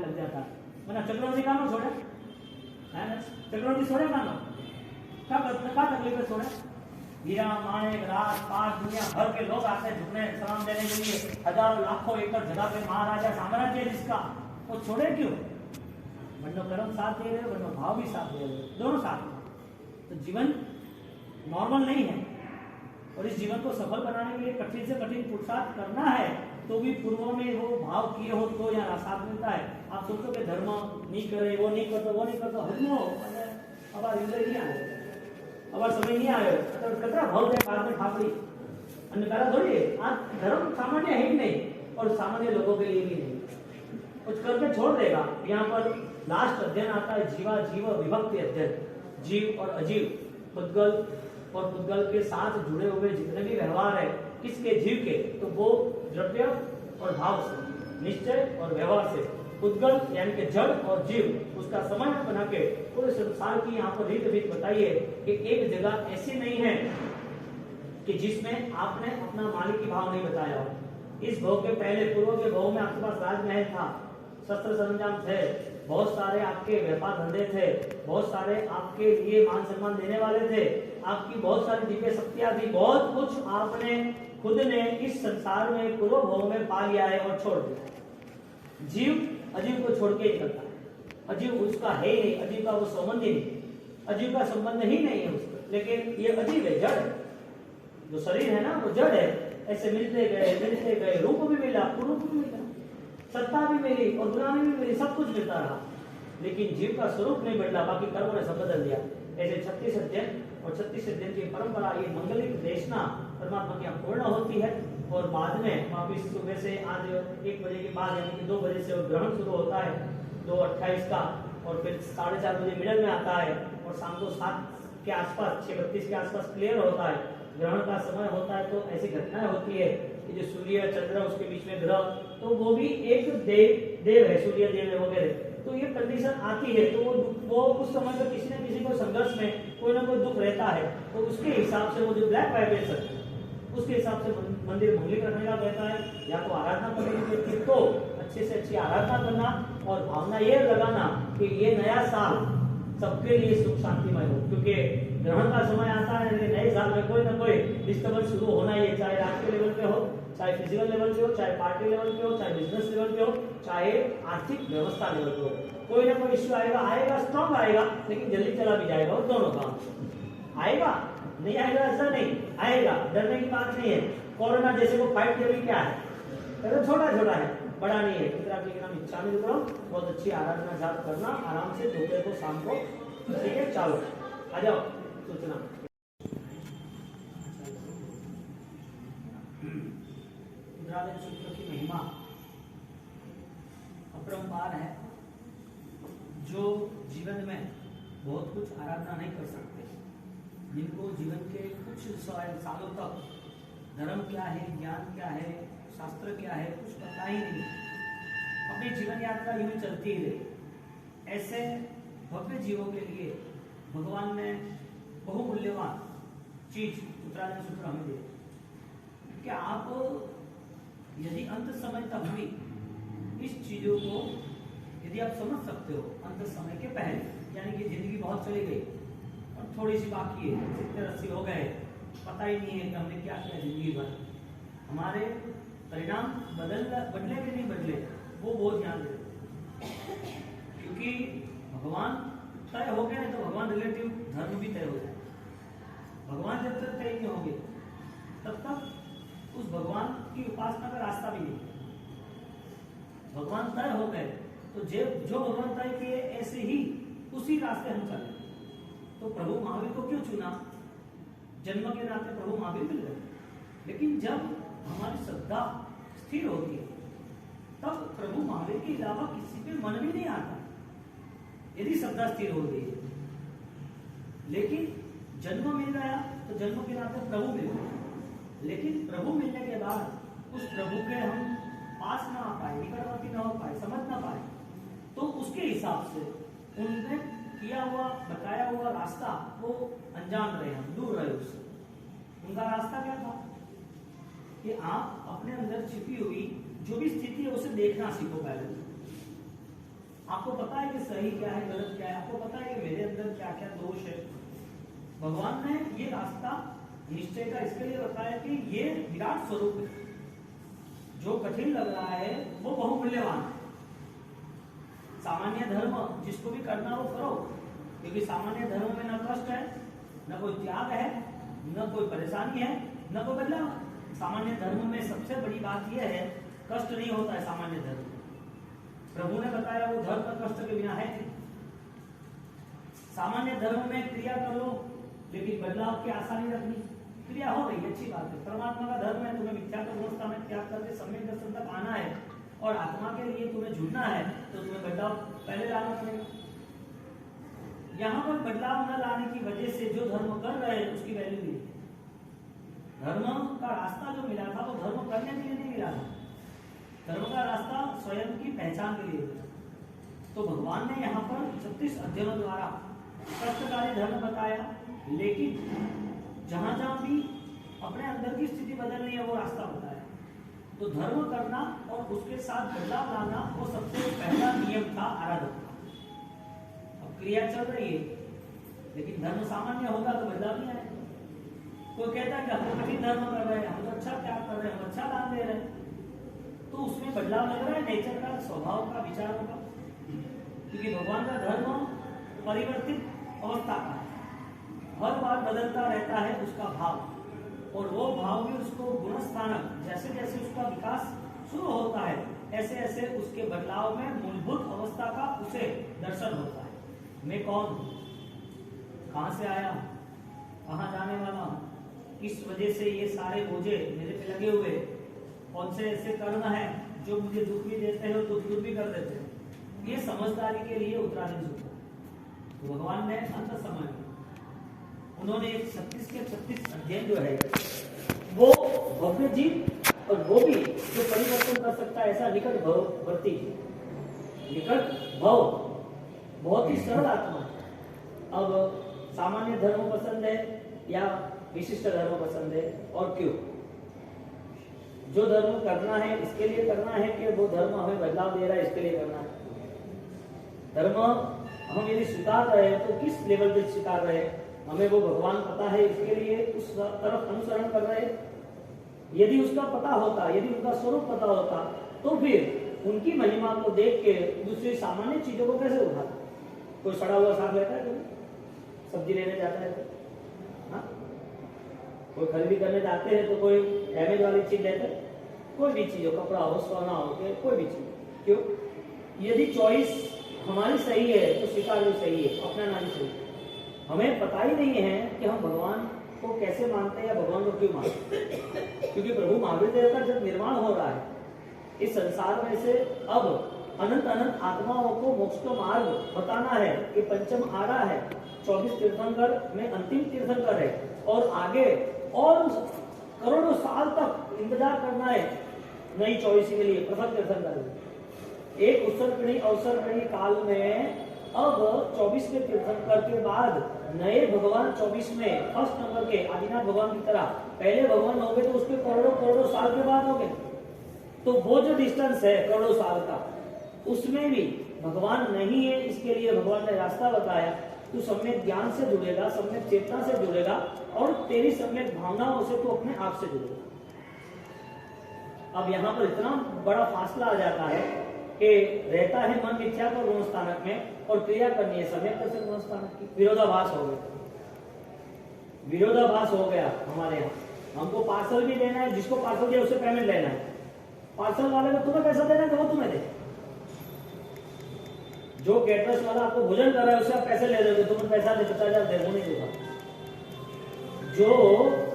लग जाता वरना चक्रवर्ती कानो छोड़े है ना चक्रवर्ती छोड़े कानो का तकलीफ है छोड़े हीरा माणिक राज पाट दुनिया भर के लोग आते झुकने सलाम देने के लिए हजारों लाखों एकड़ जगह पे महाराजा साम्राज्य जिसका वो छोड़े क्यों वरना कर्म साथ दे रहे वरना भाव भी साथ दे रहे दोनों साथ तो जीवन नॉर्मल नहीं है और इस जीवन को सफल बनाने के लिए कठिन से कठिन पुरुषार्थ करना है तो भी पूर्वों में वो भाव किए हो तो यहाँ साथ मिलता है। आप सोचो कि धर्म नहीं करे वो नहीं करते वो नहीं करते हजमो अब हृदय नहीं आए अब समय नहीं आयो तो कतरा भाव दे बाद में फापड़ी अन्य करा थोड़ी आज धर्म सामान्य है ही नहीं और सामान्य लोगों के लिए भी नहीं कुछ करके छोड़ देगा। यहाँ पर लास्ट अध्ययन आता है जीवा जीव विभक्ति अध्ययन जीव और अजीव पुद्गल और पुद्गल के साथ जुड़े हुए जितने भी व्यवहार है किसके जीव के तो वो द्रव्य और भाव से निश्चय और व्यवहार से पुद्गल यानी कि जड़ और जीव उसका समन्वय बना के पूरे संसार की यहाँ पर रीत रीत बताइए कि एक जगह ऐसी नहीं है कि जिसमें आपने अपना मालिकी भाव नहीं बताया हो। इस भोग के पहले पूर्व के भोग में आपके पास राजमहल था शस्त्र सरंजाम थे बहुत सारे आपके व्यापार धंधे थे बहुत सारे आपके लिए मान सम्मान देने वाले थे आपकी बहुत सारी दिव्य शक्तियां थी बहुत कुछ आपने खुद ने इस संसार में पूर्व भोग में पा लिया है और छोड़ दिया। जीव अजीव को छोड़ के ही चलता है अजीव उसका है ही नहीं अजीव का वो संबंध ही नहीं अजीव का संबंध ही नहीं है उसका लेकिन ये अजीव है जड़ जो शरीर है ना वो जड़ है ऐसे मिलते गए रूप भी मिला रूप भी मिला सत्ता भी मिली और गुलामी भी मिली सब कुछ मिलता रहा लेकिन जीव का स्वरूप नहीं बदला बाकी कर्मों ने सब बदल दिया। ऐसे 36 अध्ययन और 36 अध्ययन की परंपरा ये मंगलिक देशना परमात्मा की पूर्ण होती है और बाद में वापिस सुबह से आज 1 बजे के बाद यानी कि 2 बजे से ग्रहण शुरू होता है 2:28 का और फिर 4:30 बजे मिडल में आता है और शाम को 7 के आसपास 6:32 के आसपास क्लियर होता है ग्रहण का समय होता है। तो ऐसी घटनाएं होती है कि जो सूर्य चंद्र उसके बीच में ग्रह तो वो भी एक देव है सूर्य देव वगैरह तो ये कंडीशन आती है तो वो उस समय पर किसी न किसी को संघर्ष में कोई ना कोई दुख रहता है तो उसके हिसाब से वो जो ब्लैक वाइब्रेशन उसके हिसाब से मंदिर मंगलिक रखने का कहता है या तो आराधना करने की तो अच्छे से अच्छी आराधना करना और भावना ये लगाना कि ये नया साल सबके लिए सुख शांतिमय हो क्योंकि ग्रहण का समय आता है नए साल में कोई ना कोई डिस्टर्बेंस शुरू होना ही है चाहे राष्ट्रीय लेवल पे हो चाहे फिजिकल लेवल पे हो चाहे पार्टी लेवल पे हो चाहे बिजनेस लेवल पे हो चाहे आर्थिक व्यवस्था लेवल पे हो कोई ना कोई इश्यू आएगा स्ट्रॉन्ग आएगा लेकिन जल्दी चला भी जाएगा और दोनों काम आएगा नहीं आएगा ऐसा नहीं आएगा डरने की बात नहीं है। कोरोना जैसे को फाइट के लिए क्या है छोटा छोटा है बड़ा नहीं है इच्छा में करो बहुत अच्छी आराधना जाप करना आराम से दोपहर को शाम को ठीक है चलो आ जाओ सूचना रुद्रालय सूत्र की महिमा अपरंपार है जो जीवन में बहुत कुछ आराधना नहीं कर सकते जिनको जीवन के कुछ सालों तक धर्म क्या है ज्ञान क्या है शास्त्र क्या है कुछ पता ही नहीं अपनी जीवन यात्रा यूं चलती ही रही ऐसे भव्य जीवों के लिए भगवान ने बहुमूल्यवान चीज उत्तरायण सूत्र हमें दे कि आप यदि अंत समय तक भी इस चीजों को यदि आप समझ सकते हो अंत समय के पहले यानी कि जिंदगी बहुत चली गई और थोड़ी सी बाकी है 70-80 हो गए पता ही नहीं है कि हमने क्या किया जिंदगी भर हमारे परिणाम बदले भी नहीं बदले वो बहुत ध्यान दे क्योंकि भगवान तय हो गया नहीं तो भगवान रिलेटिव धर्म भी तय हो जाए भगवान जब तक तय नहीं होंगे तब तक उस भगवान की उपासना का रास्ता भी नहीं भगवान तय हो गए तो जो भगवान तय किए ऐसे ही उसी रास्ते हम चले तो प्रभु महावीर को क्यों चुना जन्म के नाते प्रभु महावीर मिल गए लेकिन जब हमारी श्रद्धा स्थिर होती है तब प्रभु महावीर के अलावा किसी पे मन भी नहीं आता यदि श्रद्धा स्थिर हो गई लेकिन जन्म मिल गया तो जन्म के नाते प्रभु मिल गए लेकिन प्रभु मिलने के बाद उस प्रभु के हम पास ना आ पाए निकटवर्ती ना हो पाए समझ ना पाए तो उसके हिसाब से उनने किया हुआ बताया हुआ रास्ता वो अनजान रहे हम दूर रहे उससे उनका रास्ता क्या था कि आप अपने अंदर छिपी हुई जो भी स्थिति है उसे देखना सीखो पहले आपको पता है कि सही क्या है, गलत क्या है, आपको पता है कि मेरे अंदर क्या क्या दोष है। भगवान ने ये रास्ता निश्चय का इसके लिए बताया कि ये विराट स्वरूप है। जो कठिन लग रहा है वो बहुमूल्यवान है। सामान्य धर्म जिसको भी करना वो करो, क्योंकि सामान्य धर्म में न कष्ट है, न कोई त्याग है, न कोई परेशानी है, न कोई बदलाव। सामान्य धर्म में सबसे बड़ी बात यह है, कष्ट नहीं होता है सामान्य धर्म में। प्रभु ने बताया वो धर्म कष्ट के बिना है नहीं। सामान्य धर्म में क्रिया कर लो, लेकिन बदलाव की आशा नहीं रखनी। क्रिया हो रही है, अच्छी बात है। परमात्मा का धर्म है, तुम्हें मिथ्या का गुणस्था में त्याग करके सम्यक दर्शन तक आना है और आत्मा के लिए तुम्हें जुड़ना है, तो तुम्हें बदलाव पहले लाना पड़ेगा। यहाँ पर बदलाव न लाने की वजह से जो धर्म कर रहे हैं उसकी वैल्यू नहीं है। धर्म का रास्ता जो मिला था वो धर्म करने के लिए नहीं मिला था, धर्म का रास्ता स्वयं की पहचान के लिए मिला। तो भगवान ने यहाँ पर 36 अध्ययनों द्वारा कष्टकारी धर्म बताया, लेकिन जहां जहां भी अपने अंदर की स्थिति बदलनी है वो रास्ता बताया। तो धर्म करना और उसके साथ बदलाव लाना वो सबसे पहला नियम था आराधक का। अब क्रिया चल रही है, लेकिन धर्म सामान्य होगा तो बदलाव नहीं आएगा। कोई कहता है कि हम तो कठिन धर्म कर रहे हैं, हम तो अच्छा त्याग कर रहे हैं, हम अच्छा दान दे रहे हैं, तो उसमें बदलाव लग रहा है नेचर का, स्वभाव का, विचारों का। क्योंकि भगवान का धर्म परिवर्तित अवस्था का है, हर बार बदलता रहता है उसका भाव, और वो भाव भी उसको गुणस्थानक, जैसे जैसे उसका विकास शुरू होता है ऐसे ऐसे उसके बदलाव में मूलभूत अवस्था का उसे दर्शन होता है। मैं कौन हूँ, कहाँ से आया, कहाँ जाने वाला हूँ, किस वजह से ये सारे बोझे मेरे पे लगे हुए, कौन से ऐसे कर्म है जो मुझे दुख भी देते हैं और दुख दूर भी कर देते हैं। ये समझदारी के लिए उत्तराधीन होता है। तो भगवान ने अंत समय उन्होंने 36 के 36 अध्ययन जो है वो भव्य जीव और वो भी जो परिवर्तन कर सकता है ऐसा निकट भववर्ती, निकट भव, बहुत ही सरल आत्मा है। अब सामान्य धर्म पसंद है या विशिष्ट धर्म पसंद है, और क्यों? जो धर्म करना है इसके लिए करना है कि वो धर्म हमें बदलाव दे रहा है इसके लिए करना है? धर्म हम यदि स्वीकार रहे हैं तो किस लेवल पे स्वीकार रहे हैं? हमें वो भगवान पता है इसके लिए उस तरफ अनुसरण कर रहे हैं। यदि उसका पता होता, यदि उनका स्वरूप पता होता, तो फिर उनकी महिमा को देख के दूसरी सामान्य चीजों को कैसे उठाता? कोई सड़ा हुआ साग लेता है, कोई सब्जी लेने जाता है, हाँ? कोई खरीदी करने जाते हैं तो कोई डैमेज वाली चीज लेते हैं, कोई भी चीज हो, कपड़ा हो, सोना हो, कोई भी चीज। क्यों? यदि चॉइस हमारी सही है तो स्वीकार भी सही है, अपनाना भी सही है। हमें पता ही नहीं है कि हम भगवान को कैसे मानते हैं या भगवान को क्यों मानते हैं। क्योंकि प्रभु महावीर देव का जब निर्माण हो रहा है इस संसार में से, अब अनंत अनंत आत्माओं को मोक्ष का मार्ग बताना है कि पंचम आ रहा है, 24 तीर्थंकर में अंतिम तीर्थंकर है, और आगे और करोड़ों साल तक इंतजार करना है नई चॉइस के लिए, प्रथम तीर्थंकर। एक उत्सर्गणी अवसरगणी काल में अब 24वें तीर्थंकर के बाद नए भगवान 24 में फर्स्ट नंबर के आदिनाथ भगवान की तरह पहले भगवान होंगे तो उसके करोड़ों करोड़ों साल के बाद होंगे। तो वो जो डिस्टेंस है करोड़ों साल का, उसमें भी भगवान नहीं है, इसके लिए भगवान ने रास्ता बताया। तू सम्यक ज्ञान से जुड़ेगा, सम्यक चेतना से जुड़ेगा, और तेरी सम्यक भावनाओं से तू अपने आप से जुड़ेगा। अब यहाँ पर इतना बड़ा फासला आ जाता है कि रहता है मन मिथ्या का गुण स्थानक में और क्रिया करनी है सम्यक दर्शन गुण स्थानक की। विरोधाभास हो गया, विरोधाभास हो गया हमारे यहाँ। हमको पार्सल भी देना है, जिसको पार्सल दिया उससे पेमेंट लेना है। पार्सल वाले को तुम्हें पैसा देना है तो वो तुम्हें दे। जो कैटरर्स वाला आपको भोजन कर रहा है उससे आप पैसे ले रहे हो, तुम्हें पैसा दे, 50,000 दे, वो नहीं देगा। जो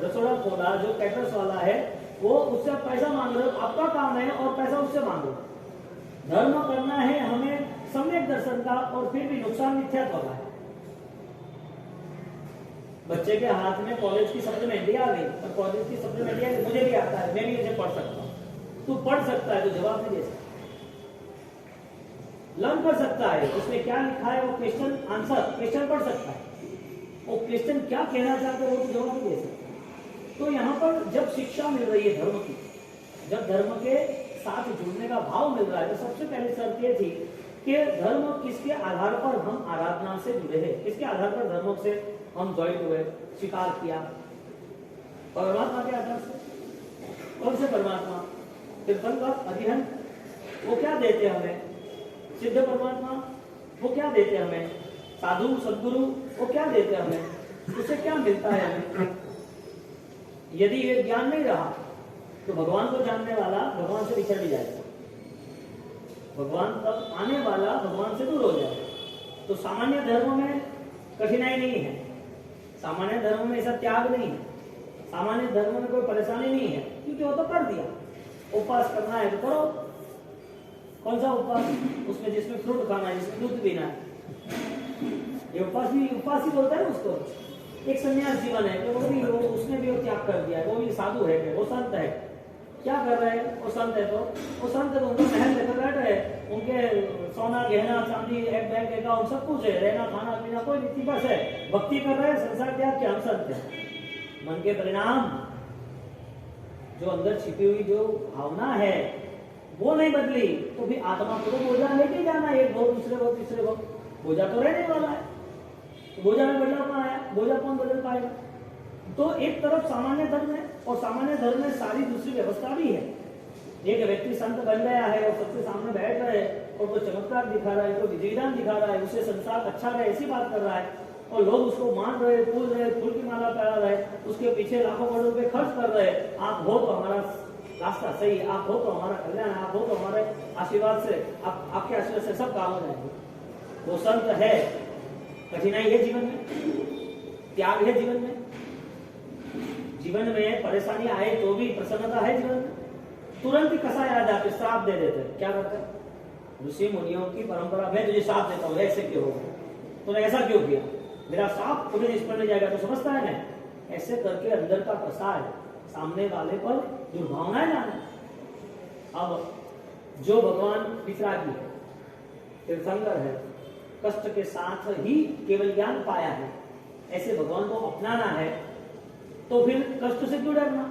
रसोड़ा खोला, जो कैटरर्स वाला है, वो उससे आप पैसा मांग रहे हो, आपका काम है, और पैसा उससे मांगो। धर्म करना है हमें सम्यक दर्शन का, और फिर भी नुकसान मिथ्यात्व का है। बच्चे के हाथ में कॉलेज की सप्लीमेंट्री आ गई, और कॉलेज की सप्लीमेंट्री आ गई, मुझे भी आता है, मैं भी इसे पढ़ सकता हूँ। तू पढ़ सकता है, तो जवाब नहीं दे सकता, लर्न कर सकता है, उसमें क्या लिखा है वो क्वेश्चन आंसर, क्वेश्चन पढ़ सकता है, वो क्वेश्चन क्या कहना चाहते हैं वो तो जवाब नहीं दे सकता। तो यहाँ पर जब शिक्षा मिल रही है धर्म की, जब धर्म के साथ जुड़ने का भाव मिल रहा है, तो सबसे पहले शर्त ये थी कि धर्म किसके आधार पर हम आराधना से जुड़े हैं, किसके आधार पर धर्मों से हम ज्वाइन हुए, स्वीकार किया, परमात्मा के आधार से। कौन से परमात्मा? तीर्थंकर अरिहंत, वो क्या देते हमें? सिद्ध परमात्मा, वो क्या देते हमें? साधु सदगुरु, वो क्या देते हमें? उससे क्या मिलता है हमें? यदि ये ज्ञान नहीं रहा तो भगवान को जानने वाला भगवान से बिछड़ भी जाएगा, भगवान तक आने वाला भगवान से दूर हो जाएगा। तो सामान्य धर्म में कठिनाई नहीं है, सामान्य धर्म में ऐसा त्याग नहीं है, सामान्य धर्म में कोई परेशानी नहीं है, क्योंकि वो तो कर दिया। उपवास करना है तो करो, कौन सा उपवास? उसमें जिसमें फ्रूट खाना है, जिसमें दूध पीना है, ये उपवास ही बोलता है उसको। एक सन्यास जीवन है तो वो उसने भी वो त्याग कर दिया है, वो भी साधु है, वो संत है। क्या कर रहे हैं? वो संत है तो वो संत है तो उनका महल लेकर बैठ रहे, उनके सोना गहना चांदी एक बैंक अकाउंट सब कुछ है, रहना खाना पीना कोई नीति बस है, भक्ति कर रहे हैं, संसार त्याग के हम संत है। मन के परिणाम, जो अंदर छिपी हुई जो भावना है वो नहीं बदली तो भी आत्मा को तो बोझा लेके जाना, एक भोग दूसरे भोग तीसरे भोग, बोझा तो रहने वाला है। बोझा में बदलाव कहाँ आया? बोझा कौन बदल पाएगा? तो एक तरफ सामान्य धर्म है और सामान्य धर्म में सारी दूसरी व्यवस्था भी है। एक व्यक्ति संत बन गया है और सबके सामने बैठ रहा है और कोई चमत्कार दिखा रहा है, कोई विधि विधान दिखा रहा है, उसे संसार अच्छा रहे ऐसी बात कर रहा है और लोग उसको मान रहे, फूल की माला पहना रहे, उसके पीछे लाखों करोड़ रुपए खर्च कर रहे। आप हो तो हमारा रास्ता सही, आप हो तो हमारा कल्याण, आप हो तो हमारे आशीर्वाद से, आपके आशीर्वाद से सब काम हो जाएंगे। वो संत है। कठिनाई है जीवन में, त्याग है जीवन में, जीवन में परेशानी आए तो भी प्रसन्नता है जीवन में। तुरंत ही कसा याद आते, श्राप दे देते। क्या करते? ऋषि मुनियों की परंपरा में तुझे श्राप देता हूँ, ऐसे क्यों हो गया, तूने ऐसा क्यों किया, मेरा श्राप तुम्हें निष्फल में जाएगा, तो समझता है ना? ऐसे करके अंदर का प्रसार सामने वाले पर दुर्भावनाएं लाना। अब जो भगवान वितरागी है, तीर्थंकर है, कष्ट के साथ ही केवल ज्ञान पाया है, ऐसे भगवान को अपनाना है तो फिर कष्ट से क्यों डरना,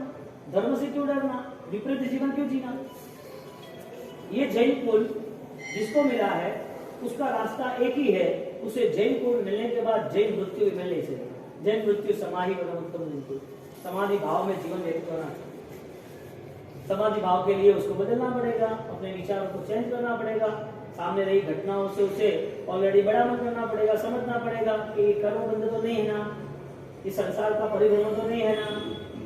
धर्म से क्यों डरना, विपरीत जीवन क्यों जीना? ये जैन कुल जिसको मिला है उसका रास्ता एक ही है, उसे जैन कुल मिलने के बाद जैन मृत्यु मिलने से, जैन मृत्यु समाधि उत्तम, समाधि भाव में जीवन व्यतीत करना। समाधि भाव के लिए उसको बदलना पड़ेगा, अपने विचारों को चेंज करना पड़ेगा, सामने रही घटनाओं से उसे ऑलरेडी बड़ा मत करना पड़ेगा, समझना पड़ेगा कि कर्मबंध तो नहीं है ना, ये संसार का परिभ्रमण तो नहीं है ना,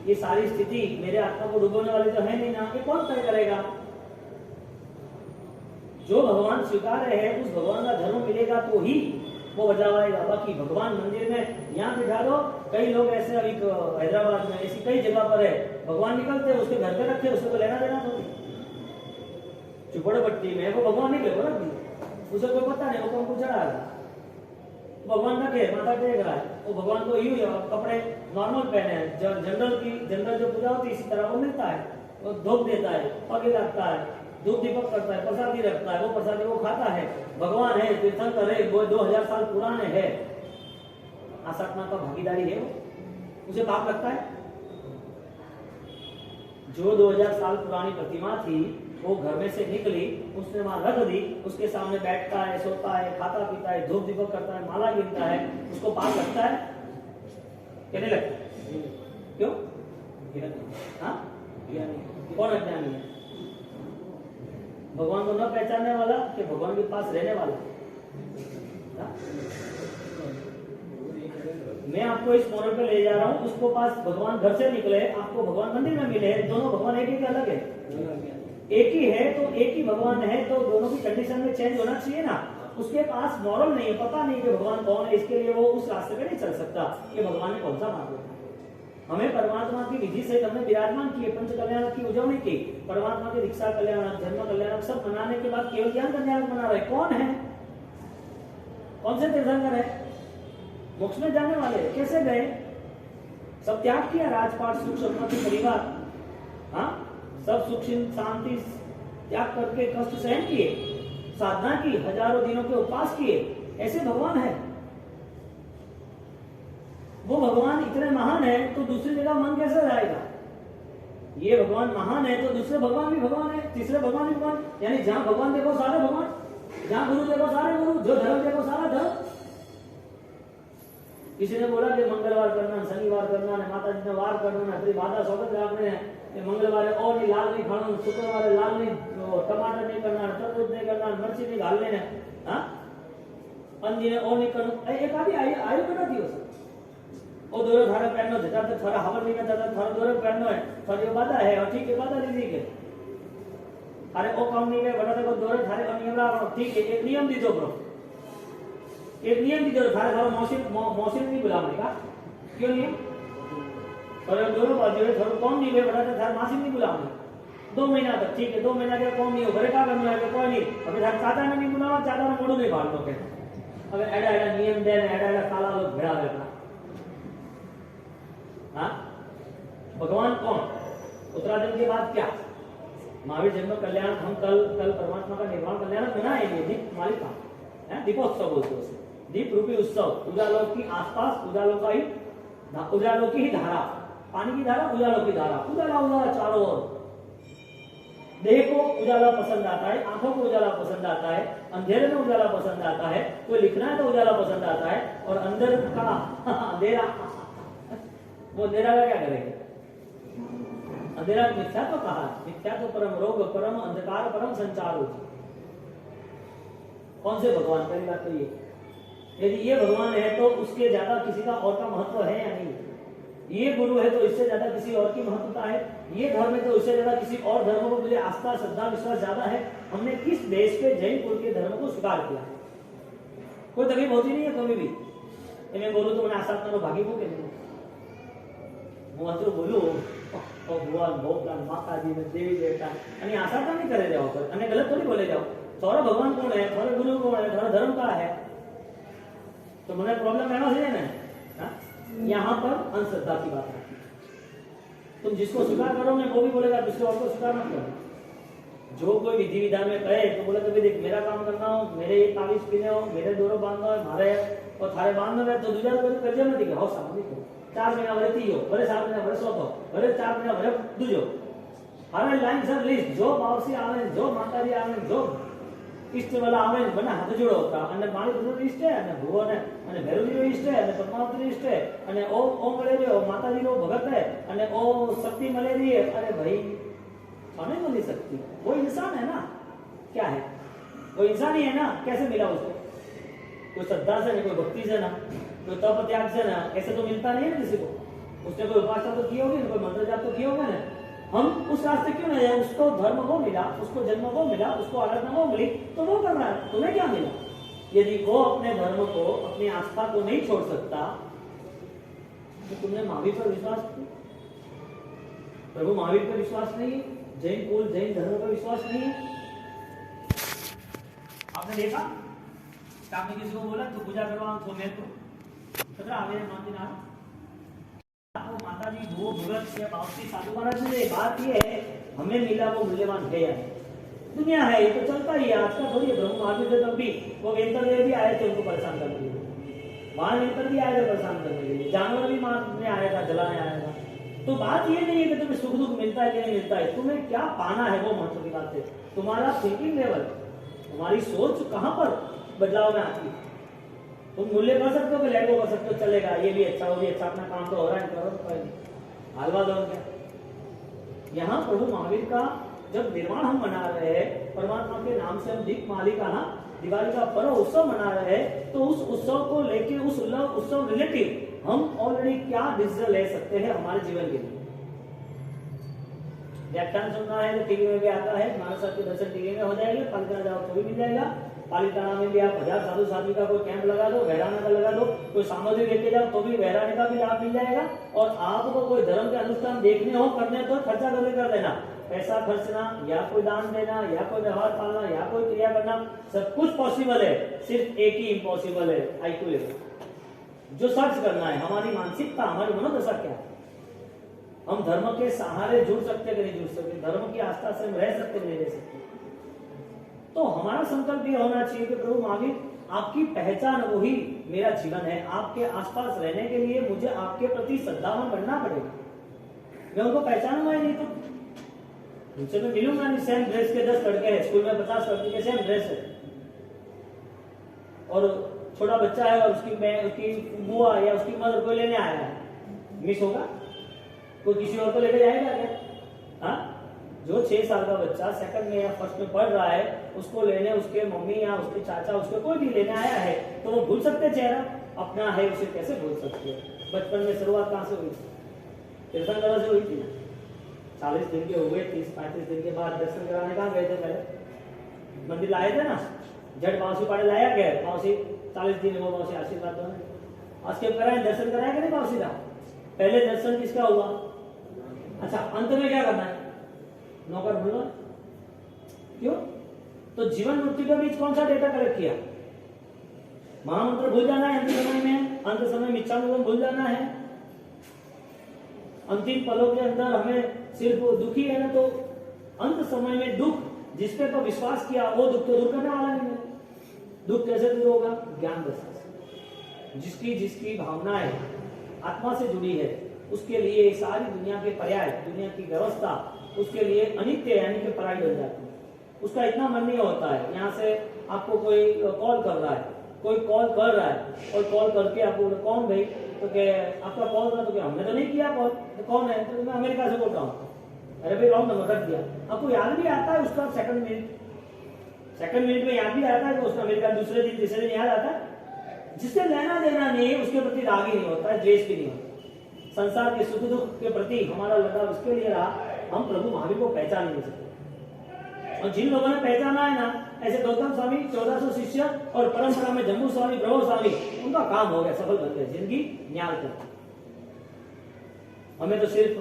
ये सारी स्थिति मेरे आत्मा को डुबोने वाली तो है नहीं ना, ये कौन तय करेगा? जो भगवान स्वीकार है उस भगवान का धर्म मिलेगा तो ही वो बदलाव आएगा। बाकी भगवान मंदिर में यहाँ बिठा दो, कई लोग ऐसे अभी हैदराबाद में ऐसी कई जगह पर है, भगवान निकलते उसके घर पे रखे, उसको लेना देना थोड़ी। चुपड़पट्टी में वो भगवान निकले बोला, उसे कोई पता नहीं, वो कौन को चढ़ा रहा, भगवान रखे माथा टेक रहा है, वो भगवान को यूं कपड़े नॉर्मल पहने हैं, जनरल जो पूजा होती है इसी तरह वो मिलता है, वो धोप देता है, पगे लगता है, धूप दीपक करता है, प्रसादी रखता है, वो प्रसादी वो खाता है। भगवान है, तीर्थंकर है, वो 2000 साल पुराने है, आसक्ता का भागीदारी है, वो उसे पाप लगता है? जो 2000 साल पुरानी प्रतिमा थी वो घर में से निकली, उसने वहां रख दी, उसके सामने बैठता है, सोता है, खाता पीता है, धूप दीपक करता है, माला गिनता है, उसको पाप लगता है? क्या नहीं लगता? क्यों? हाँ, कौन अज्ञानी है? भगवान को न पहचानने वाला कि भगवान के पास रहने वाला? हा? मैं आपको इस मोरल पे ले जा रहा हूँ, उसको पास भगवान घर से निकले, आपको भगवान मंदिर में मिले, दोनों भगवान एक ही अलग है? एक ही है तो एक ही भगवान है तो दोनों की कंडीशन में चेंज होना चाहिए ना। उसके पास मॉरल नहीं है, पता नहीं कि भगवान कौन है, इसके लिए वो उस रास्ते पे नहीं चल सकता कि भगवान ने कौन सा मार्ग है। हमें परमात्मा की विधि से हमने विराजमान किए, पंच कल्याण की उजवनी की, परमात्मा की दीक्षा कल्याण, धर्म कल्याण सब मनाने के बाद केवल ज्ञान कल्याण मना रहे। कौन है? कौन से तीर्थंकर है? मोक्ष में जाने वाले कैसे गए? सब त्याग किया, राजपाट सुख सम्पत्ति परिवार, हाँ सब सुख शांति त्याग करके कष्ट सहन किए, साधना की, हजारों दिनों के उपवास किए, ऐसे भगवान है। वो भगवान इतने महान है तो दूसरी जगह मन कैसे जाएगा? ये भगवान महान है तो दूसरे भगवान भी भगवान है, तीसरे भगवान भी भगवान, यानी जहां भगवान देखो सारे भगवान। जहां गुरु देखो सारे गुरु, जो धर्म देखो सारा धर्म। किसी ने बोला कि मंगलवार करना, शनिवार करना ने माता जी ने वार करना, तेरी बाधा स्वागत आपने मंगलवार और नहीं लाल नहीं खाना, शुक्रवार लाल नहीं, टमाटर नहीं करना, तरबूज नहीं करना, मिर्ची नहीं घालने ने, हाँ अंजी ने और नहीं करना। एक आदि आयु कितना दिवस और दोरे थारे पहनो जता तो थारा हवन नहीं करता थारा दोरे पहनो है थारी बाधा है और ठीक है बाधा नहीं के अरे ओ काम नहीं है बड़ा देखो दोरे थारे का नियम ला ठीक है एक नियम दीजो ब्रो, एक नियम दीजो थारे थारा मौसिन नहीं बुलाने का क्यों नियम और दोनों बाजू है थारा कौन नहीं है बड़ा तो थारा मासिन नहीं बुलाने 2 महीना तक ठीक है 2 महीना के कौन नहीं हो घरे का करना है कोई नहीं अबे थारा चाचा ने नहीं बुलावा चाचा ने मोड़ू नहीं बांधो के अबे एडा एडा नियम दे एडा एडा काला लोग भेड़ा बैठा। हाँ भगवान कौन, उत्तराधन के बाद क्या, महावीर जन्म कल्याण, हम कल परमात्मा का निर्वाण कल्याण मनाएंगे दीप मालिका है, दीपोत्सव बोलते हैं उसे, दीप रूपी उत्सव। उजालों की आसपास उजालों की ही धारा, पानी की धारा उजालों की धारा, उजाला उजाला चारों ओर। देह को उजाला पसंद आता है, आंखों को उजाला पसंद आता है, अंधेरे में उजाला पसंद आता है, कोई लिखना है तो उजाला पसंद आता है, और अंदर का अंधेरा वो अंधेरा का क्या करेंगे, अंधेरा मिथ्या तो कहा, मिथ्या तो परम रोग, परम अंधकार, परम संचार हो। कौन से भगवान, पहली बात तो ये, यदि ये भगवान है तो उसके ज्यादा किसी का और का महत्व है या नहीं, ये गुरु है तो इससे ज्यादा किसी और की महत्वता है, ये धर्म है तो इससे ज्यादा किसी और धर्म को मुझे आस्था श्रद्धा विश्वास ज्यादा है। हमने किस देश पे जैन कुल के धर्म को स्वीकार किया, कोई तकलीफ होती नहीं है कभी भी। मैं बोलूं तो मैंने आशा करो भागी को कहते હું બોલું તો ભગવાન ભગવાન માતાજી ને દેવી દેવતા અને આશા તો नहीं करे जाओ पर અને गलत थोड़ी बोले जाओ, थोड़ा भगवान कौन है, थोड़ा गुरु कौन है, थोड़ा धर्म का है, तो मुझे प्रॉब्लम है ना। हाँ यहाँ पर अंधश्रद्धा की बात है, तुम जिसको स्वीकार करोगे वो भी बोलेगा दूसरे और को स्वीकार मत करो। जो कोई विधि विधान में कहे तो बोले तो देख मेरा काम करना हो, मेरे ये तावीज पीने हो, मेरे दोनों बांधना हो, मारे और थारे बांधना है तो दूसरा कर्जे मत दिखे, हो सामने को 4 महीना भरे तीयो भरे 7 महीना भरे सोतो भरे 4 महीना भरे दूजो हर लाइन सर लिस्ट जो पावसी आवे जो माताजी आवे जो इष्ट वाला आवे बना हाथ जोड़ो होता અને મારી ગુરુ ઇષ્ટ है અને ભગવાન અને ભૈરવજી ઇષ્ટ है અને પરમાત્મા ઇષ્ટ है અને ઓમ મળે છે માતાજી નો ભગત है અને ओ शक्ति મળે रही है। अरे भाई नहीं मिली सकती, वो इंसान है ना, क्या है वो इंसान ही है ना, कैसे मिला उसको, कोई श्रद्धा से नहीं, कोई भक्ति से ना, कोई तप त्याग से ना, ऐसे तो मिलता नहीं है किसी को। उसने कोई उपासना तो की होगी, कोई मंत्र जाप तो किया होगा ना। हम उस रास्ते क्यों नहीं है, उसको धर्म वो मिला, उसको जन्म वो मिला, उसको आराधना वो मिली तो वो कर रहा है, तुम्हें क्या मिला। यदि वो अपने धर्म को अपनी आस्था को नहीं छोड़ सकता तो तुमने महावीर पर विश्वास किया, प्रभु महावीर पर विश्वास नहीं है, जैन कुल जैन धर्म पर विश्वास नहीं है। आपने देखा आपने किसी को बोला तो पूजा करवा तो मैं तो खतरा आ गया मानती तो माताजी वो भगत या बावसी साधु महाराज ने बात ये है हमें मिला वो मूल्यवान है या दुनिया है, ये तो चलता ही है, आज का थोड़ी ब्रह्म महावीर थे तब भी वो वेंतर भी आए थे उनको परेशान करने के लिए, वहां वेंतर भी आए थे परेशान करने के लिए, जानवर भी मारने आया था, जलाने आया था। तो बात ये नहीं है कि तुम्हें सुख दुख मिलता है कि नहीं मिलता है, तुम्हें क्या पाना है वो महत्व की बात है। तुम्हारा थिंकिंग लेवल, तुम्हारी सोच कहां पर बदलाव में आती है। तुम मूल्य कर सकते हो कि लेट कर सकते हो, चलेगा ये भी अच्छा वो भी अच्छा, अपना काम तो हो रहा है, करो तो हलवा दो क्या। यहाँ प्रभु महावीर का जब निर्वाण हम मना रहे हैं, परमात्मा के नाम से हम दीप मालिका दिवाली का पर्व उत्सव मना रहे हैं, तो उस उत्सव को लेके उस उत्सव रिलेटिव हम ऑलरेडी क्या डिसीजन ले सकते हैं हमारे जीवन के लिए। व्याख्यान सुनना है तो टीवी में भी आता है, महाराज साहब के दर्शन टीवी में हो जाएंगे, पालिताना जाओ तो भी मिल जाएगा, पालिताना में भी आप 1000 साधु साध्वी का कोई कैंप लगा दो, बहराने का लगा दो, कोई सामग्री लेके जाओ तो भी बहराने का भी लाभ मिल जाएगा। और आपको कोई धर्म के अनुष्ठान देखने हो करने तो खर्चा कर देना, पैसा खर्चना या कोई दान देना या कोई व्यवहार पालना या कोई क्रिया करना, सब कुछ पॉसिबल है, सिर्फ एक ही इम्पॉसिबल है, आईक्यू लेवल। जो सर्च करना है हमारी मानसिकता, हमारी मनोदशा क्या है, हम धर्म के सहारे जुड़ सकते कि नहीं जुड़ सकते, धर्म की आस्था से हम रह सकते नहीं रह सकते। तो हमारा संकल्प ये होना चाहिए कि प्रभु महावीर आपकी पहचान वही मेरा जीवन है, आपके आसपास रहने के लिए मुझे आपके प्रति श्रद्धावान बनना पड़ेगा। मैं उनको पहचानूंगा ही नहीं तो उनसे मैं मिलूंगा नहीं। सेम ड्रेस के 10 लड़के हैं, स्कूल में 50 लड़के के सेम ड्रेस है, और छोटा बच्चा है और उसकी बुआ या उसकी मदर को लेने आया है, मिस होगा? कोई किसी और को लेकर जाएगा क्या? हाँ, जो 6 साल का बच्चा सेकंड में या फर्स्ट में पढ़ रहा है, उसको लेने उसके मम्मी या उसके चाचा उसको कोई भी लेने आया है, तो वो भूल सकते चेहरा अपना है, उसे कैसे भूल सकते? बचपन में शुरुआत कहाँ से हुई थी? तीर्थंकर से हुई थी। 40 दिन के हुए, 30-35 दिन के बाद दर्शन कराने कहाँ गए थे? पहले मंदिर लाए थे ना, जट बाउसी पाड़े लाया गया, बाउसी 40 दिन वो बाउसी आशीर्वाद दो, उसके कराए दर्शन कराया कि नहीं बाउसी का? पहले दर्शन किसका हुआ? अच्छा, अंत में क्या करना है? नौकर भूलना? क्यों? तो जीवन मृत्यु के बीच कौन सा डेटा कलेक्ट किया? महामंत्र भूल जाना है अंत समय में, अंत समय में इच्छानुगम भूल जाना है, अंतिम पलों के अंदर हमें सिर्फ दुखी है ना, तो अंत समय में दुख जिसपे पर विश्वास किया वो दुख तो दूर करने वाला नहीं है। दुख कैसे दूर होगा? ज्ञान दशा से। जिसकी जिसकी भावनाएं आत्मा से जुड़ी है उसके लिए सारी दुनिया के पर्याय, दुनिया की व्यवस्था उसके लिए अनित्य यानी कि पराई बन जाती है। उसका इतना मन नहीं होता है। यहाँ से आपको कोई कॉल कर रहा है, कोई कॉल कर रहा है और कॉल करके आपको कौन भाई, तो क्या आपका कॉल था? तो क्या हमने तो नहीं किया कॉल, तो कौन है? तो मैं अमेरिका से बोल रहा हूँ। अरे भाई रॉन्ग नंबर रख दिया। आपको याद भी आता है उसका सेकंड मिनट में याद भी आता है कि उसका अमेरिका दूसरे दिन तीसरे दिन याद आता है। जिससे लेना देना नहीं है उसके प्रति राग ही नहीं होता है, द्वेष भी नहीं होता। संसार के सुख दुख के प्रति हमारा लगाव इसके लिए रहा, हम प्रभु महावीर को पहचान नहीं सकते। और जिन लोगों ने पहचाना है ना, ऐसे गौतम स्वामी 1400 शिष्य और परंपरा में जम्मू स्वामी, ब्रह्म स्वामी, उनका काम हो गया, सफल बन गए, जिंदगी न्याल कर। हमें तो सिर्फ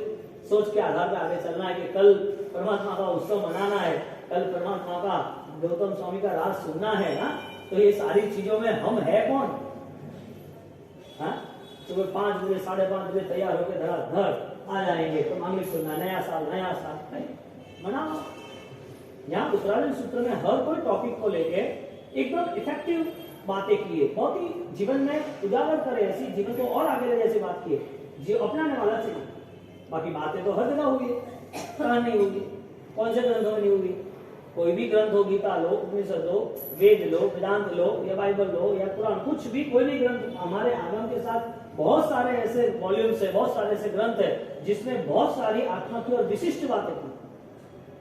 सोच के आधार पर आगे चलना है कि कल परमात्मा का उत्सव मनाना है, कल परमात्मा का गौतम स्वामी का राज सुनना है ना, तो ये सारी चीजों में हम है कौन? हाँ, सुबह 5 बजे 5:30 बजे तैयार होकर धड़ाधड़ आ जाएंगे तो मांगलिक सुनना, नया साल मनाओ। यहाँ उत्तरायण सूत्र में हर कोई टॉपिक को लेके एकदम इफेक्टिव बातें किए, बहुत ही जीवन में उजागर करे, ऐसी जीवन को और आगे ले जैसी बात किए, जो अपनाने वाला चाहिए। बाकी बातें तो हर जगह होगी, कहाँ नहीं होगी? कौन से ग्रंथों में नहीं होगी? कोई भी ग्रंथ हो, गीता लो, उपनिषद लो, वेद लो, वेदांत लो, या बाइबल लो, या कुरान, कुछ भी कोई भी ग्रंथ, हमारे आगम के साथ बहुत सारे ऐसे वॉल्यूम्स है, बहुत सारे ऐसे ग्रंथ है जिसमें बहुत सारी आत्मा की और विशिष्ट बातें थी।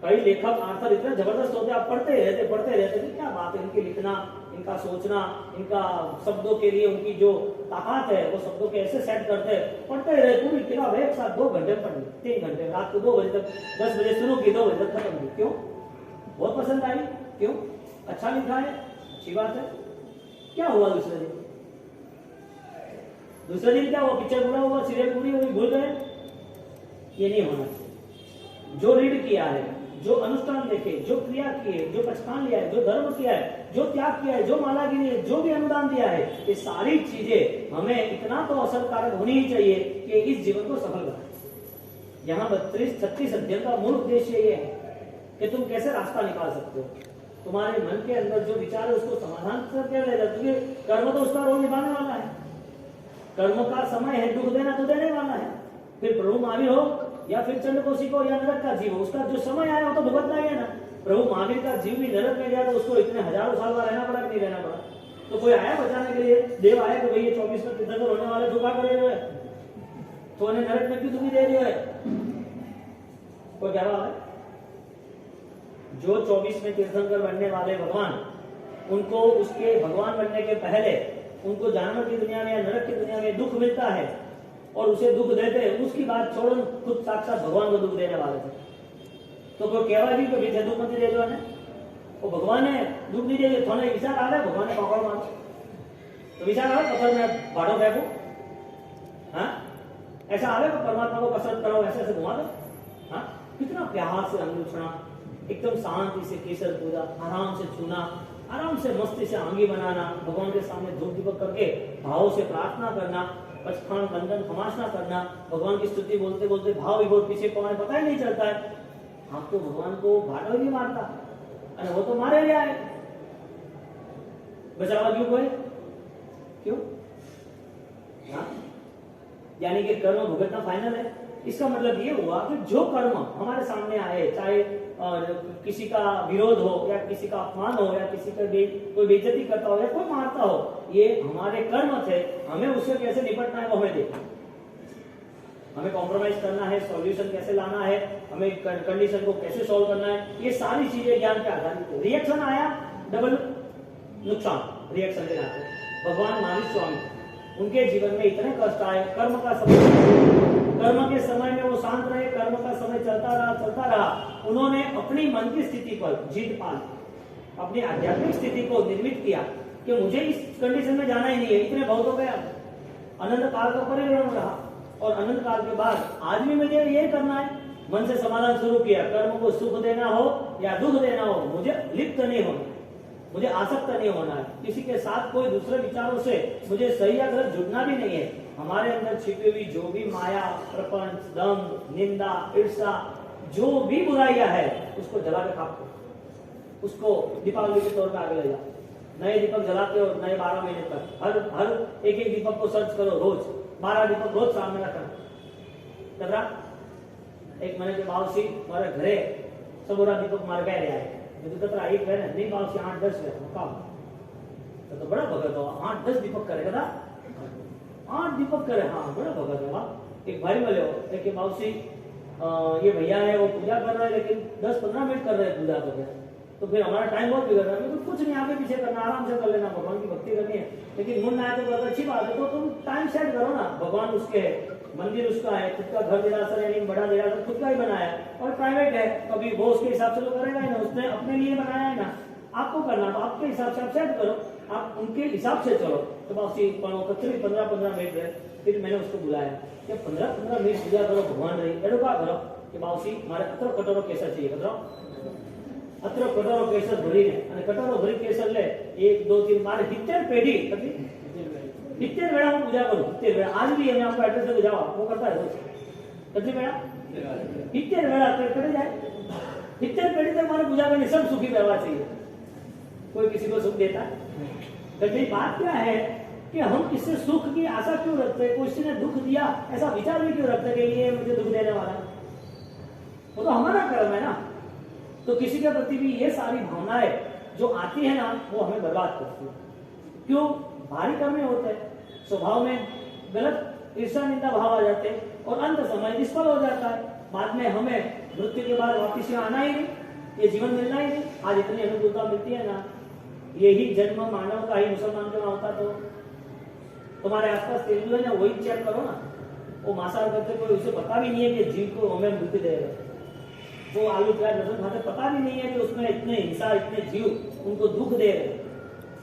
कई लेखक आर्थर इतने जबरदस्त होते, आप पढ़ते रहते कि क्या बात है, इनके लिखना, इनका सोचना, इनका शब्दों के लिए उनकी जो ताकत है, वो शब्दों के ऐसे सेट करते हैं, पढ़ते रहे पूरी किताब एक साथ 2 घंटे पढ़ ली, 3 घंटे, रात को 2 बजे तक, 10 बजे शुरू की, 2 बजे तक खत्म की। क्यों? बहुत पसंद आई। क्यों? अच्छा लिखा है, अच्छी बात है। क्या हुआ दूसरे दिन क्या हुआ? पिक्चर पूरा हुआ, सीरियल पूरी हुई, भूल गए? ये नहीं होना चाहिए। जो रीड किया है, जो अनुष्ठान देखे, जो क्रिया किए, जो पचखान लिया है, जो धर्म किया है, जो त्याग किया है, जो माला गिरी है, जो भी अनुदान दिया है, ये सारी चीजें हमें इतना तो असरकारक होनी ही चाहिए कि इस जीवन को सफल बनाए। यहाँ 32-36 अध्ययन का मूल उद्देश्य ये है कि तुम कैसे रास्ता निकाल सकते हो। तुम्हारे मन के अंदर जो विचार है उसको समाधान करके ले जाओ, क्योंकि कर्म तो उसका रोल निभाने वाला है। कर्म का समय है, दुख देना तो देने वाला है। फिर प्रभु महावीर हो या फिर चंद्रकोशी को या नरक का जीव हो, उसका जो समय आया वो तो भुगतना ही है ना। प्रभु महावीर का जीव भी नरक में गया तो उसको इतने हजारों साल का रहना पड़ा कि नहीं रहना पड़ा? तो कोई आया बचाने के लिए? देव आया कि भाई ये 24 में तीर्थंकर होने वाले धोखा कर रहे है, तो उन्हें नरक में क्यों दुखी दे रहे है? कोई क्या है? जो 24 में तीर्थंकर बनने वाले भगवान, उनको उसके भगवान बनने के पहले उनको जानवर की दुनिया में या नरक की दुनिया में दुख मिलता है और उसे दुख देते हैं, उसकी बात छोड़ो, खुद साक्षात भगवान को दुख देने वाले थे। तो कोई कहवा भी तो पीछे दुख मत दे दो, वो भगवान ने दुख नहीं दे, थोड़े विचार आ रहा है, भगवान ने पकड़ मारो तो विचार आ रहा पत्थर में भाड़ो फेंको, हाँ ऐसा आ रहा परमात्मा को कसरत करो, ऐसे ऐसे घुमा दो। हाँ, कितना प्यार से अंग उछना, एकदम शांति से केसर पूजा, आराम से छूना, आराम से मस्ती से आंगी बनाना, भगवान के सामने धूप दीपक करके भाव से प्रार्थना करना, पचखान बंधन खमासना करना, भगवान की स्तुति बोलते बोलते भाव विभोर पीछे कौन है पता ही नहीं चलता है। आप तो भगवान को भाटो ही नहीं मारता, अरे वो तो मारे गया है, बचावा क्यों कोई? क्यों? हाँ? यानी कि कर्म भुगतना फाइनल है। इसका मतलब ये हुआ कि जो कर्म हमारे सामने आए, चाहे किसी का विरोध हो या किसी का अपमान हो या किसी का कोई बेइज्जती करता हो या कोई मारता हो, ये हमारे कर्म थे। हमें उससे कैसे निपटना है वो हमें देखना, हमें कॉम्प्रोमाइज करना है, सॉल्यूशन कैसे लाना है, हमें कंडीशन को कैसे सॉल्व करना है, ये सारी चीजें ज्ञान पे आधारित है। रिएक्शन आया, डबल नुकसान रिएक्शन के नाते। भगवान महावीर स्वामी, उनके जीवन में इतने कष्ट आए, कर्म के समय में वो शांत रहे, कर्म का समय चलता रहा। उन्होंने अपनी मन की स्थिति पर जीत पा ली, अपनी आध्यात्मिक स्थिति को निर्मित किया कि मुझे इस कंडीशन में जाना ही नहीं है, इतने बहुत हो गया। अनंत काल का परिवर्तन रहा और अनंत काल के बाद आज भी मुझे यही करना है। मन से समाधान शुरू किया, कर्म को सुख देना हो या दुख देना हो, मुझे लिप्त नहीं होना, मुझे आसक्त नहीं होना है, किसी के साथ कोई दूसरे विचारों से मुझे सही या गलत जुड़ना भी नहीं है। हमारे अंदर छिपी हुई जो भी माया, प्रपंच, दंभ, निंदा, ईर्ष्या, जो भी बुराइयां है, उसको जला के खाओ, उसको दीपावली के तौर पर आगे ले जाओ। नए दीपक जलाते हो, नए 12 महीने तक हर एक दीपक को सर्च करो, रोज 12 दीपक रोज सामने रखना। एक महीने के बाद से मारे घरे सबोरा दीपक मार गए रहे तथा एक है ना, नहीं बात से 8-10 काम तो बड़ा भगत हो, 8-10 दीपक करेगा ना, 8 दीपक करे, हाँ बड़ा भगत है। वहाँ एक भाई मिले हो, एक बाबूसी ये भैया है, वो पूजा कर रहे हैं लेकिन 10-15 मिनट कर रहे हैं पूजा कर रहे हैं, तो फिर हमारा टाइम बहुत बिगड़ रहा है। तो कुछ नहीं, आगे पीछे करना, आराम से कर लेना, भगवान की भक्ति करनी है, लेकिन मुन आए तो अच्छी बात है, तो तुम टाइम सेट करो ना। भगवान उसके है, मंदिर उसका है, खुद का घर देरासर यानी बड़ा देरासर खुद का ही बनाया और प्राइवेट है, कभी वो उसके हिसाब से तो करेगा ही ना, उसने अपने लिए बनाया है ना। आपको करना तो आपके हिसाब से आप सेट करो, आप उनके हिसाब से चलो। तो बासी 15-15 मिनट रहे, फिर मैंने उसको बुलाया कि 15-15 मिनट पूजा करो, भगवान रही एडो क्या करो कि बासी मारे अतरो कटोरो केसर चाहिए, अतरो कटोरो केसर भरी ने कटोरो भरी केसर ले 1-2-3 मारे 70 पेढ़ी 70 वेळा હું પૂજા કરું, 70 વેળા આજ भी અમે आपको एड्रेस देके जाओ, वो करता है रोज कितनी वेळा 70 वेळा करे जाए 70 पेढ़ी तक हमारे पूजा करने सब सुखी व्यवहार चाहिए, कोई किसी को सुख देता है। तो बात क्या है कि हम किससे सुख की आशा क्यों रखते हैं, किसी ने दुख दिया ऐसा विचार भी क्यों रखते हैं कि ये मुझे दुख देने वाला है, वो तो हमारा कर्म है ना। तो किसी के प्रति भी ये सारी भावनाएं जो आती है ना, वो हमें बर्बाद करती है। क्यों? भारी कर्म होते हैं, स्वभाव में गलत ईर्ष्या निंदा भाव आ जाते हैं और अंत समय निष्फल हो जाता है। बाद में हमें मृत्यु के बाद वापिस यहाँ आना ही नहीं, ये जीवन मिलना ही नहीं। आज इतनी अनुकूलता मिलती है ना, यही जन्म मानव का ही मुसलमान का होता तो तुम्हारे आसपास तेलुगु है ना, वही चेक करो ना, वो मांसाहार करते कोई उसे पता भी नहीं है कि जीव को हमें मृत्यु देगा, वो आलू प्याज लहसुन खाते पता भी नहीं है कि उसमें इतने हिंसा, इतने जीव उनको दुख दे रहे,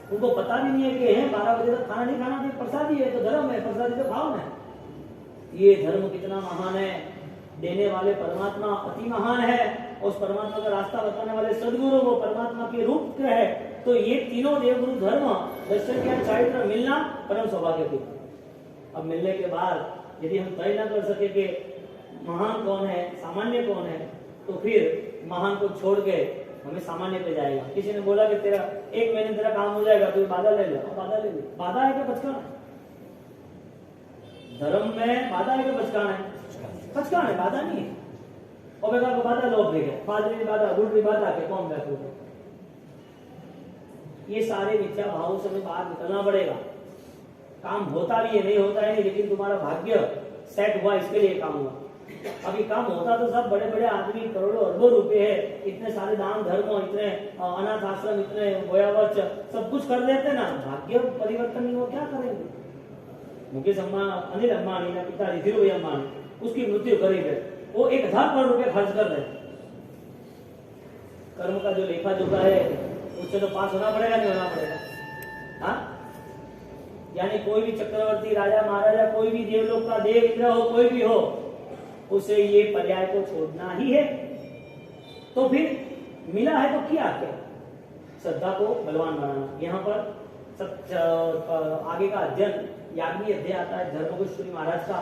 उनको पता भी नहीं है कि 12 बजे तक खाना नहीं खाना, प्रसादी है तो धर्म है, प्रसादी तो खाओ ना। ये धर्म कितना महान है, देने वाले परमात्मा अति महान है, उस परमात्मा का रास्ता बताने वाले सदगुरु वो परमात्मा के रूप है। तो ये तीनों देवगुरु धर्म दर्शन ज्ञान चारित्र मिलना परम सौभाग्य की। अब मिलने के बाद यदि हम तय न कर सके कि महान कौन है, सामान्य कौन है, तो फिर महान को छोड़ के हमें सामान्य पे जाएगा। किसी ने बोला कि तेरा 1 महीने तेरा काम हो जाएगा, तो बाधा ले ले, बाधा ले ले। बाधा है क्या बचकाना? धर्म में बाधा है क्या बचकाना है? बचकाना है, बाधा नहीं है। और बेटा को बाधा लोग देखे, बाजरी बाधा, गुड़ की बाधा के कौन बैठो। ये सारे मिथ्या भावों से हमें बाहर निकलना पड़ेगा। काम होता भी है, नहीं होता है नहीं, लेकिन तुम्हारा भाग्य सेट हुआ, इसके लिए काम हुआ। अभी काम होता तो सब बड़े बड़े आदमी करोड़ों अरबों रुपए है, इतने सारे दान धर्म, इतने अनाथ आश्रम, इतने गोयावर्च सब कुछ कर देते ना। भाग्य परिवर्तन नहीं हो, क्या करेंगे? मुकेश अंबानी, अनिल अंबानी ना पिताजी धीरूभाई अंबानी, उसकी मृत्यु करीब है, वो 1000 करोड़ रुपए खर्च कर रहे। कर्म का जो लेखा जोखा है उससे तो पास होना पड़ेगा, नहीं होना पड़ेगा? हाँ, यानी कोई भी चक्रवर्ती, राजा महाराजा, कोई भी देवलोक का देव इंद्र हो, कोई भी हो, उसे ये पर्याय को छोड़ना ही है। तो फिर मिला है तो किया क्या? श्रद्धा को बलवान बनाना। यहाँ पर आगे का अध्ययन याग्ञी अध्याय आता है धर्मगुरु महाराज का।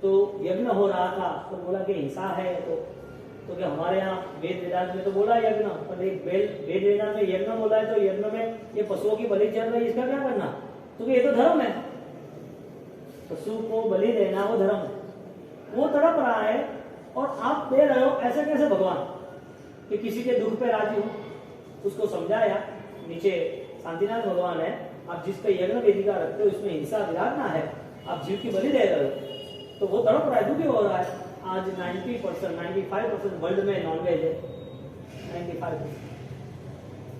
तो यज्ञ हो रहा था तो बोला कि हिंसा है, तो क्या हमारे यहाँ वेद वेदांत में तो बोला यज्ञ, पर एक वेद वेदांत में यज्ञ बोला है, तो यज्ञ में ये पशुओं की बलि चल रही है, इसका क्या करना? तो ये तो धर्म है, पशु को बलि देना वो धर्म है। वो तड़प रहा है और आप दे रहे हो, ऐसे कैसे भगवान? कि किसी के दुख पे राजी हो, उसको समझाया। नीचे शांतिनाथ भगवान है, आप जिस पे यज्ञ वेदिका रखते हो इसमें हिंसा विराट ना है, आप जीव की बलि दे रहे हो, तो वो तड़प रहा है, दुखी हो रहा है। आज 90% 95% वर्ल्ड में नॉनवेज है, 95%।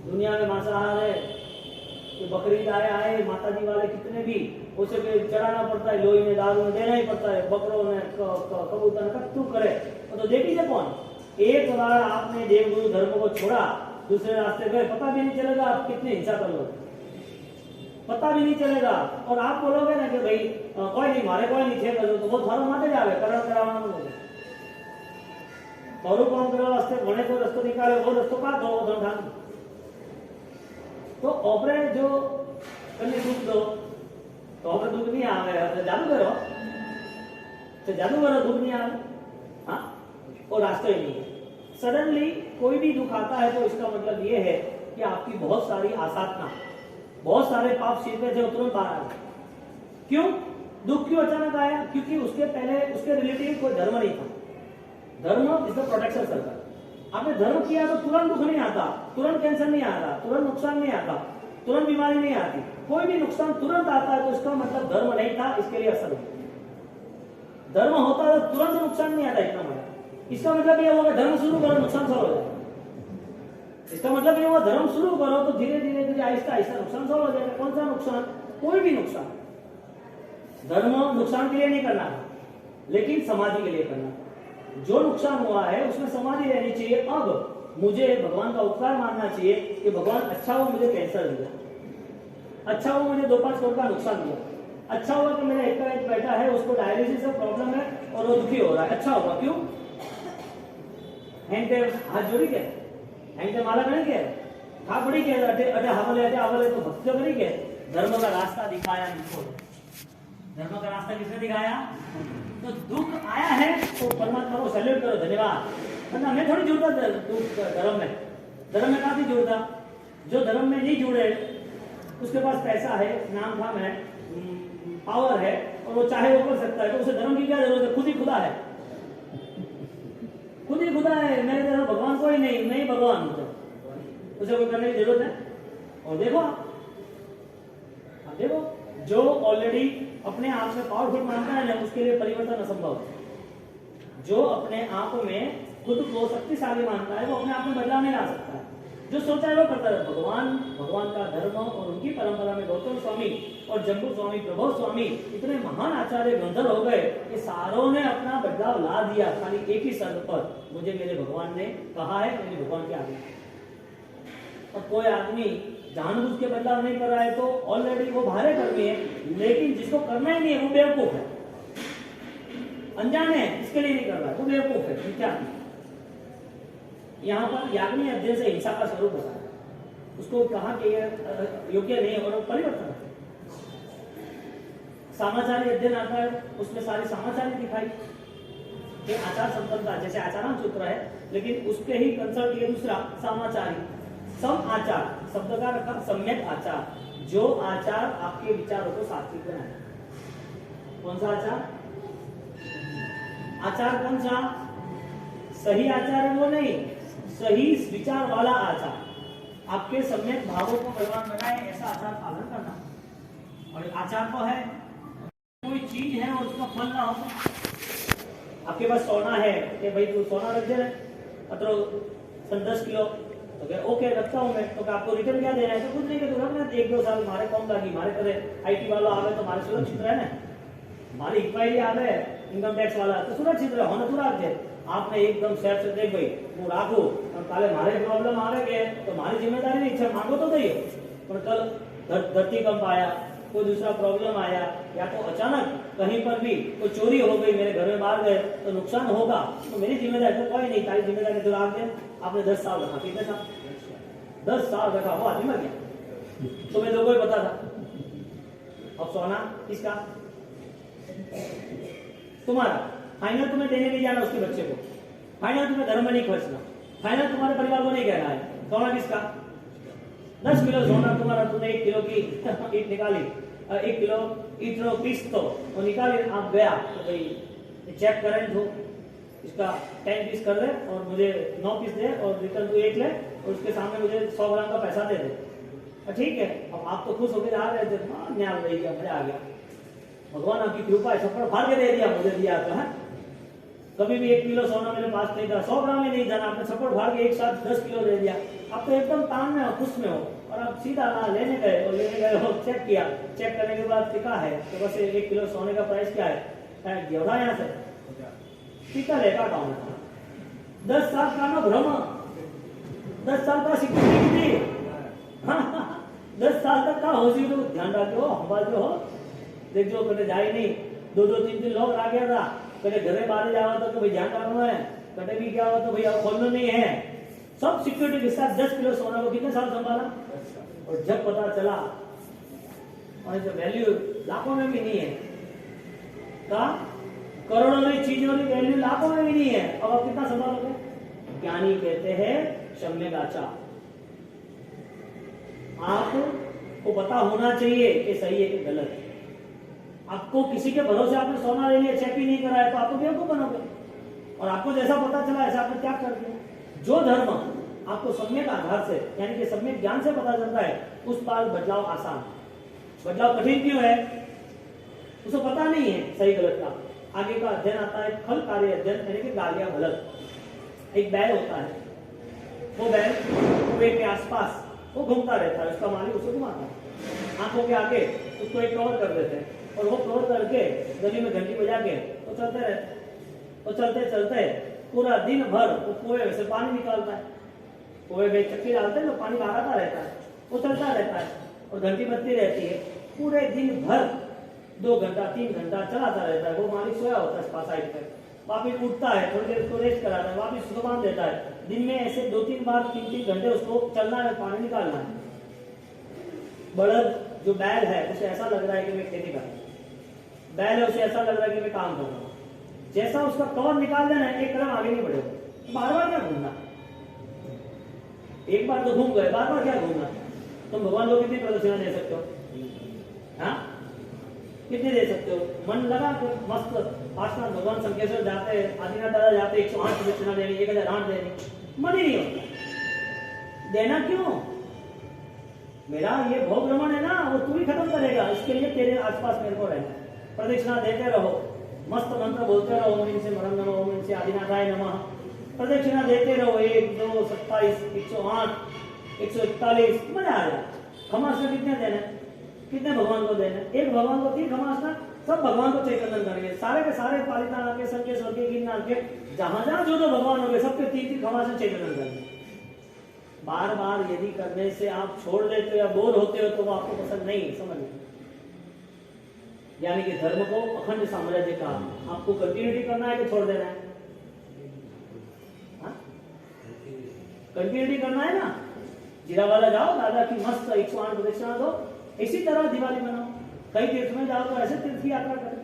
दुनिया में मांसाहार है, तो बकरीद आए माता जी वाले कितने भी उसे चढ़ाना पड़ता है, लोही में दारू में देना ही पड़ता है, बकरों ने कबूतर ने कत्तू करे, तो देखी से कौन। एक बार आपने देवगुरु धर्म को छोड़ा, दूसरे रास्ते गए, पता भी नहीं चलेगा आप कितनी हिंसा कर लो, पता भी नहीं चलेगा। और आप बोलोगे ना कि भाई कोई नहीं मारे, कोई नहीं थे करो, तो वो थारो माते जावे करण करावવાનું बोले तारू काम કરવા વાસ્તે મને કોઈ રસ્તો નીકાળે, वो રસ્તો का दो ધંધા। तो ओपरे जो कन्ने दुख दो, तो ओपरे दुख नहीं आवे, तो जादू करो, तो जादू करो दुख नहीं आवे, हाँ, और रास्ता ही नहीं है। सडनली कोई भी दुख आता है तो इसका मतलब ये है कि आपकी बहुत सारी आसाधना, बहुत सारे पाप सिर पे थे तुरंत आ रहा है। क्यों दुख क्यों अचानक आया? क्योंकि उसके पहले उसके रिलेटिव कोई धर्म नहीं था। धर्म इज द प्रोटेक्शन सर्कल। आपने धर्म किया तो तुरंत दुख नहीं आता, तुरंत कैंसर नहीं आता, तुरंत नुकसान नहीं आता, तुरंत बीमारी नहीं आती। कोई भी नुकसान तुरंत आता है तो इसका मतलब धर्म नहीं था, इसके लिए असर नहीं। धर्म होता है तो तुरंत नुकसान नहीं आता, इतना मतलब। इसका मतलब यह होगा धर्म शुरू करो नुकसान सॉल्व हो जाएगा। इसका मतलब ये हुआ धर्म शुरू करो तो धीरे धीरे धीरे आहिस्ता आहिस्ता नुकसान सॉल्व हो जाएगा। कौन सा नुकसान? कोई भी नुकसान। धर्म नुकसान के लिए नहीं करना, लेकिन समाधि के लिए करना। जो नुकसान हुआ है उसमें समाधि रहनी चाहिए। अब मुझे भगवान का उपकार मानना चाहिए कि भगवान अच्छा हुआ मुझे कैंसर दिया, अच्छा हुआ मुझे 2-5 करोड़ का नुकसान दिया, अच्छा हुआ कि मेरा एक बेटा है उसको डायलिसिस से प्रॉब्लम है और वो दुखी हो रहा है, अच्छा हुआ। क्यों? हैंड हाथ जोड़ी के हैंड माला करें के खा पड़ी के अटे हावले तो भक्त करी के धर्म का रास्ता दिखाया इनको। धर्म का रास्ता किसने दिखाया? तो दुख आया है तो परमात्मा को सैल्यूट करो, धन्यवाद। वरना मैं थोड़ी जुड़ता धर्म में, धर्म में काफी जुड़ता। जो धर्म में नहीं जुड़े उसके पास पैसा है, नाम धाम है, पावर है और वो चाहे वो कर सकता है, तो उसे धर्म की क्या जरूरत है? खुद ही खुदा है, खुद ही खुदा है। मेरे तरह भगवान कोई नहीं, मैं ही भगवान हूं, तो उसे कोई करने की जरूरत है? और देखो आप देखो, जो ऑलरेडी अपने आप में पावरफुल मानता है ना, उसके लिए परिवर्तन असंभव है। जो अपने आप में खुद को शक्तिशाली मानता है वो अपने आप में बदलाव नहीं ला सकता है। जो सोचा है वो करता है। भगवान का धर्म और उनकी परंपरा में गौतम स्वामी और जम्बू स्वामी, प्रभु स्वामी इतने महान आचार्य गंधर हो गए कि सारों ने अपना बदलाव ला दिया खाली एक ही शर्त पर, मुझे मेरे भगवान ने कहा है, मेरे भगवान के आगे। और कोई आदमी जानबूझ के बदलाव नहीं कर रहा है तो ऑलरेडी वो भारे कर्मी है, लेकिन जिसको करना ही नहीं है वो बेवकूफ है, अनजान है, इसके लिए नहीं कर रहा है, वो बेवकूफ है। क्या यहाँ पर याग्नि अध्ययन से हिंसा का स्वरूप बताया, उसको कहा कि यह योग्य नहीं है और परिवर्तन है। सामाचारी अध्ययन आता है, उसमें सारी सामाचारी दिखाई कि आचार संपन्नता, जैसे आचाराम सूत्र है, लेकिन उसके ही कंसर्ट ये दूसरा सामाचारी। सम आचार शब्द का रखा सम्यक आचार, जो आचार आपके विचारों को सात्विक बनाए। कौन सा आचार? आचार कौन सा? सही आचार है वो नहीं, सही विचार वाला आचार, आपके सम्यक भावों को बलवान बनाए ऐसा आचार पालन करना। और आचार तो है कोई चीज है और उसका फल ना हो। आपके पास सोना है कि भाई तू सोना रख दे रहे अतरो 10 किलो, तो क्या ओके रखता हूं मैं, तो क्या आपको रिटर्न क्या देना है? तो कुछ नहीं, कि रखना 1-2 साल मारे कम लागी, मारे करे आईटी वाला आवे तो मारे सुरक्षित रहे ना, मारी इंक्वायरी आवे इनकम टैक्स वाला तो सुरक्षित रहे, होने तू राख दे। आपने एकदम सेफ से देख भाई वो राखो और काले मारे प्रॉब्लम आवे के तो मारी जिम्मेदारी नहीं, इच्छा मांगो तो दइए, पर कल धरती कंप आया, कोई दूसरा प्रॉब्लम आया, या तो अचानक कहीं पर भी कोई चोरी हो गई, मेरे घर में बाहर गए तो नुकसान होगा, तो मेरी जिम्मेदारी तो कोई नहीं, तारी जिम्मेदारी तो राख दे। आपने 10 साल रखा, कितने साल? 10 साल रखा, वो आदमी मर गया, तुम्हें लोगों को पता था। अब सोना किसका? तुम्हारा। फाइनल तुम्हें देने नहीं जाना उसके बच्चे को, फाइनल तुम्हें धर्म में नहीं खर्चना, फाइनल तुम्हारे परिवार को नहीं कहना है। सोना किसका? 10 किलो सोना तुम्हारा, तुमने 1 किलो की ईट निकाली, 1 किलो ईट नो पीस तो वो निकाली, आप गया तो भाई चेक करें तो इसका 10 पीस कर दे और मुझे 9 पीस दे और रिटर्न तू 1 ले और उसके सामने मुझे 100 ग्राम का पैसा दे दे। ठीक है, अब आप तो खुश होकर जा रहे थे, न्याल रही गया, मजा आ गया, भगवान आपकी कृपा है, सब फाड़ के दे दिया, मुझे दिया तो है। कभी भी 1 किलो सोना मेरे पास नहीं था, 100 ग्राम ही नहीं था, आपने छप्पड़ फाड़ के एक साथ 10 किलो दे दिया। आप तो एकदम तान में हो, खुश में हो, और आप सीधा लेने गए और लेने गए हो, चेक किया, चेक करने के बाद लिखा है तो बस 1 किलो सोने का प्राइस क्या है, घेवड़ा यहाँ से पीतल है का काम, 10 साल का ना भ्रम, 10 साल का सिक्योरिटी थी, 10 साल तक का हो सी, तो ध्यान रखो, हमारे हो देख जो कटे जाए नहीं, 2-2 3-3 लोग आ गया था, कटे घरे बाहर जावा तो भाई ध्यान रखना है, कटे भी क्या हुआ तो भैया खोलना नहीं है, सब सिक्योरिटी के साथ 10 किलो सोना को कितने साल संभाला, और जब पता चला और जो वैल्यू लाखों में भी नहीं है, का करोड़ों में चीजों की वैल्यू लाखों में भी नहीं है, अब आप कितना संभालोगे? ज्ञानी कहते हैं सम्यगाचा, आपको पता होना चाहिए कि सही है कि गलत। आपको किसी के भरोसे आपने सोना ले लिया, चेक ही नहीं करा है, तो आपको बेवकूफ बनोगे, और आपको जैसा पता चला ऐसा आपने त्याग कर दिया। जो धर्म आपको सम्यक आधार से यानी कि सम्यक ज्ञान से पता चलता है, उस पर बदलाव आसान, बदलाव कठिन क्यों है? उसको पता नहीं है सही गलत का। आगे का अध्ययन आता है फल कार्य अध्ययन, यानी कि गालिया गलत। एक बैल होता है, वो बैल कुएं के आसपास वो घूमता रहता है, उसका मालिक उसे घुमाता है, आंखों के आगे उसको एक कवर कर देते हैं और वो कवर करके गली में घंटी बजा के वो चलते रहते हैं। वो चलते चलते पूरा दिन भर वो कुएं से पानी निकालता है, कुएं में चक्की डालते हैं तो पानी बहाता रहता है, वो चलता रहता है और घंटी बजती रहती है, पूरे दिन भर 2 घंटा 3 घंटा चलाता रहता है। वो मालिक सोया होता है साइड पर, वापिस उठता है, थोड़ी देर उसको रेस्ट कराता है, वापिस उसको बांध देता है। दिन में ऐसे 2-3 बार 3-3 घंटे उसको चलना है, पानी निकालना है। बड़द जो बैल है उसे ऐसा लग रहा है कि मैं खेती कर रहा हूं, बैल है उसे ऐसा लग रहा है कि मैं काम कर रहा हूँ। जैसा उसका कवर निकाल देना है, एक कदम आगे नहीं बढ़ेगा, बार बार क्या घूमना, एक बार तो घूम गए, बार बार क्या घूमना। तुम भगवान को कितनी प्रदक्षिणा दे सकते हो? हाँ, कितने दे सकते हो? मन लगा तो मस्त 5 साल भगवान संकेश्वर जाते हैं, आदिनाथ दादा जाते 108 प्रदक्षिणा देनी, 1008 देनी, मन ही नहीं होता। देना क्यों? मेरा ये भोग भ्रमण है ना, वो तू ही खत्म करेगा, इसके लिए तेरे आसपास मेरे को रहना। प्रदक्षिणा देते रहो, मस्त मंत्र बोलते रहो, ओम इनसे मरम नमः, ओम इनसे आदिनाथाय नमः, प्रदक्षिणा देते रहो, 1 2 27 108 141, मजा आ जाए। खमासना कितने देने, कितने भगवान को देने? एक भगवान को 3 खमासना, सब भगवान को चैतन्य करेंगे, सारे के सारे पालिताना के, संकेश्वर के, गिरनार के, जहां जहां जो भगवान होंगे सबके 3-3 खमासना चैतन्य करेंगे। बार बार यदि करने से आप छोड़ देते हो या बोर होते हो तो वो आपको पसंद नहीं, समझ में। यानी कि धर्म को अखंड साम्राज्य का आपको कंटिन्यूटी करना है कि छोड़ देना है? कंटिन्यूटी करना है ना। जीरावाला जाओ, दादा की मस्त 108 प्रदक्षिणा दो, इसी तरह दिवाली मनाओ। कई तीर्थ में जाओ तो ऐसे तीर्थ की यात्रा करें।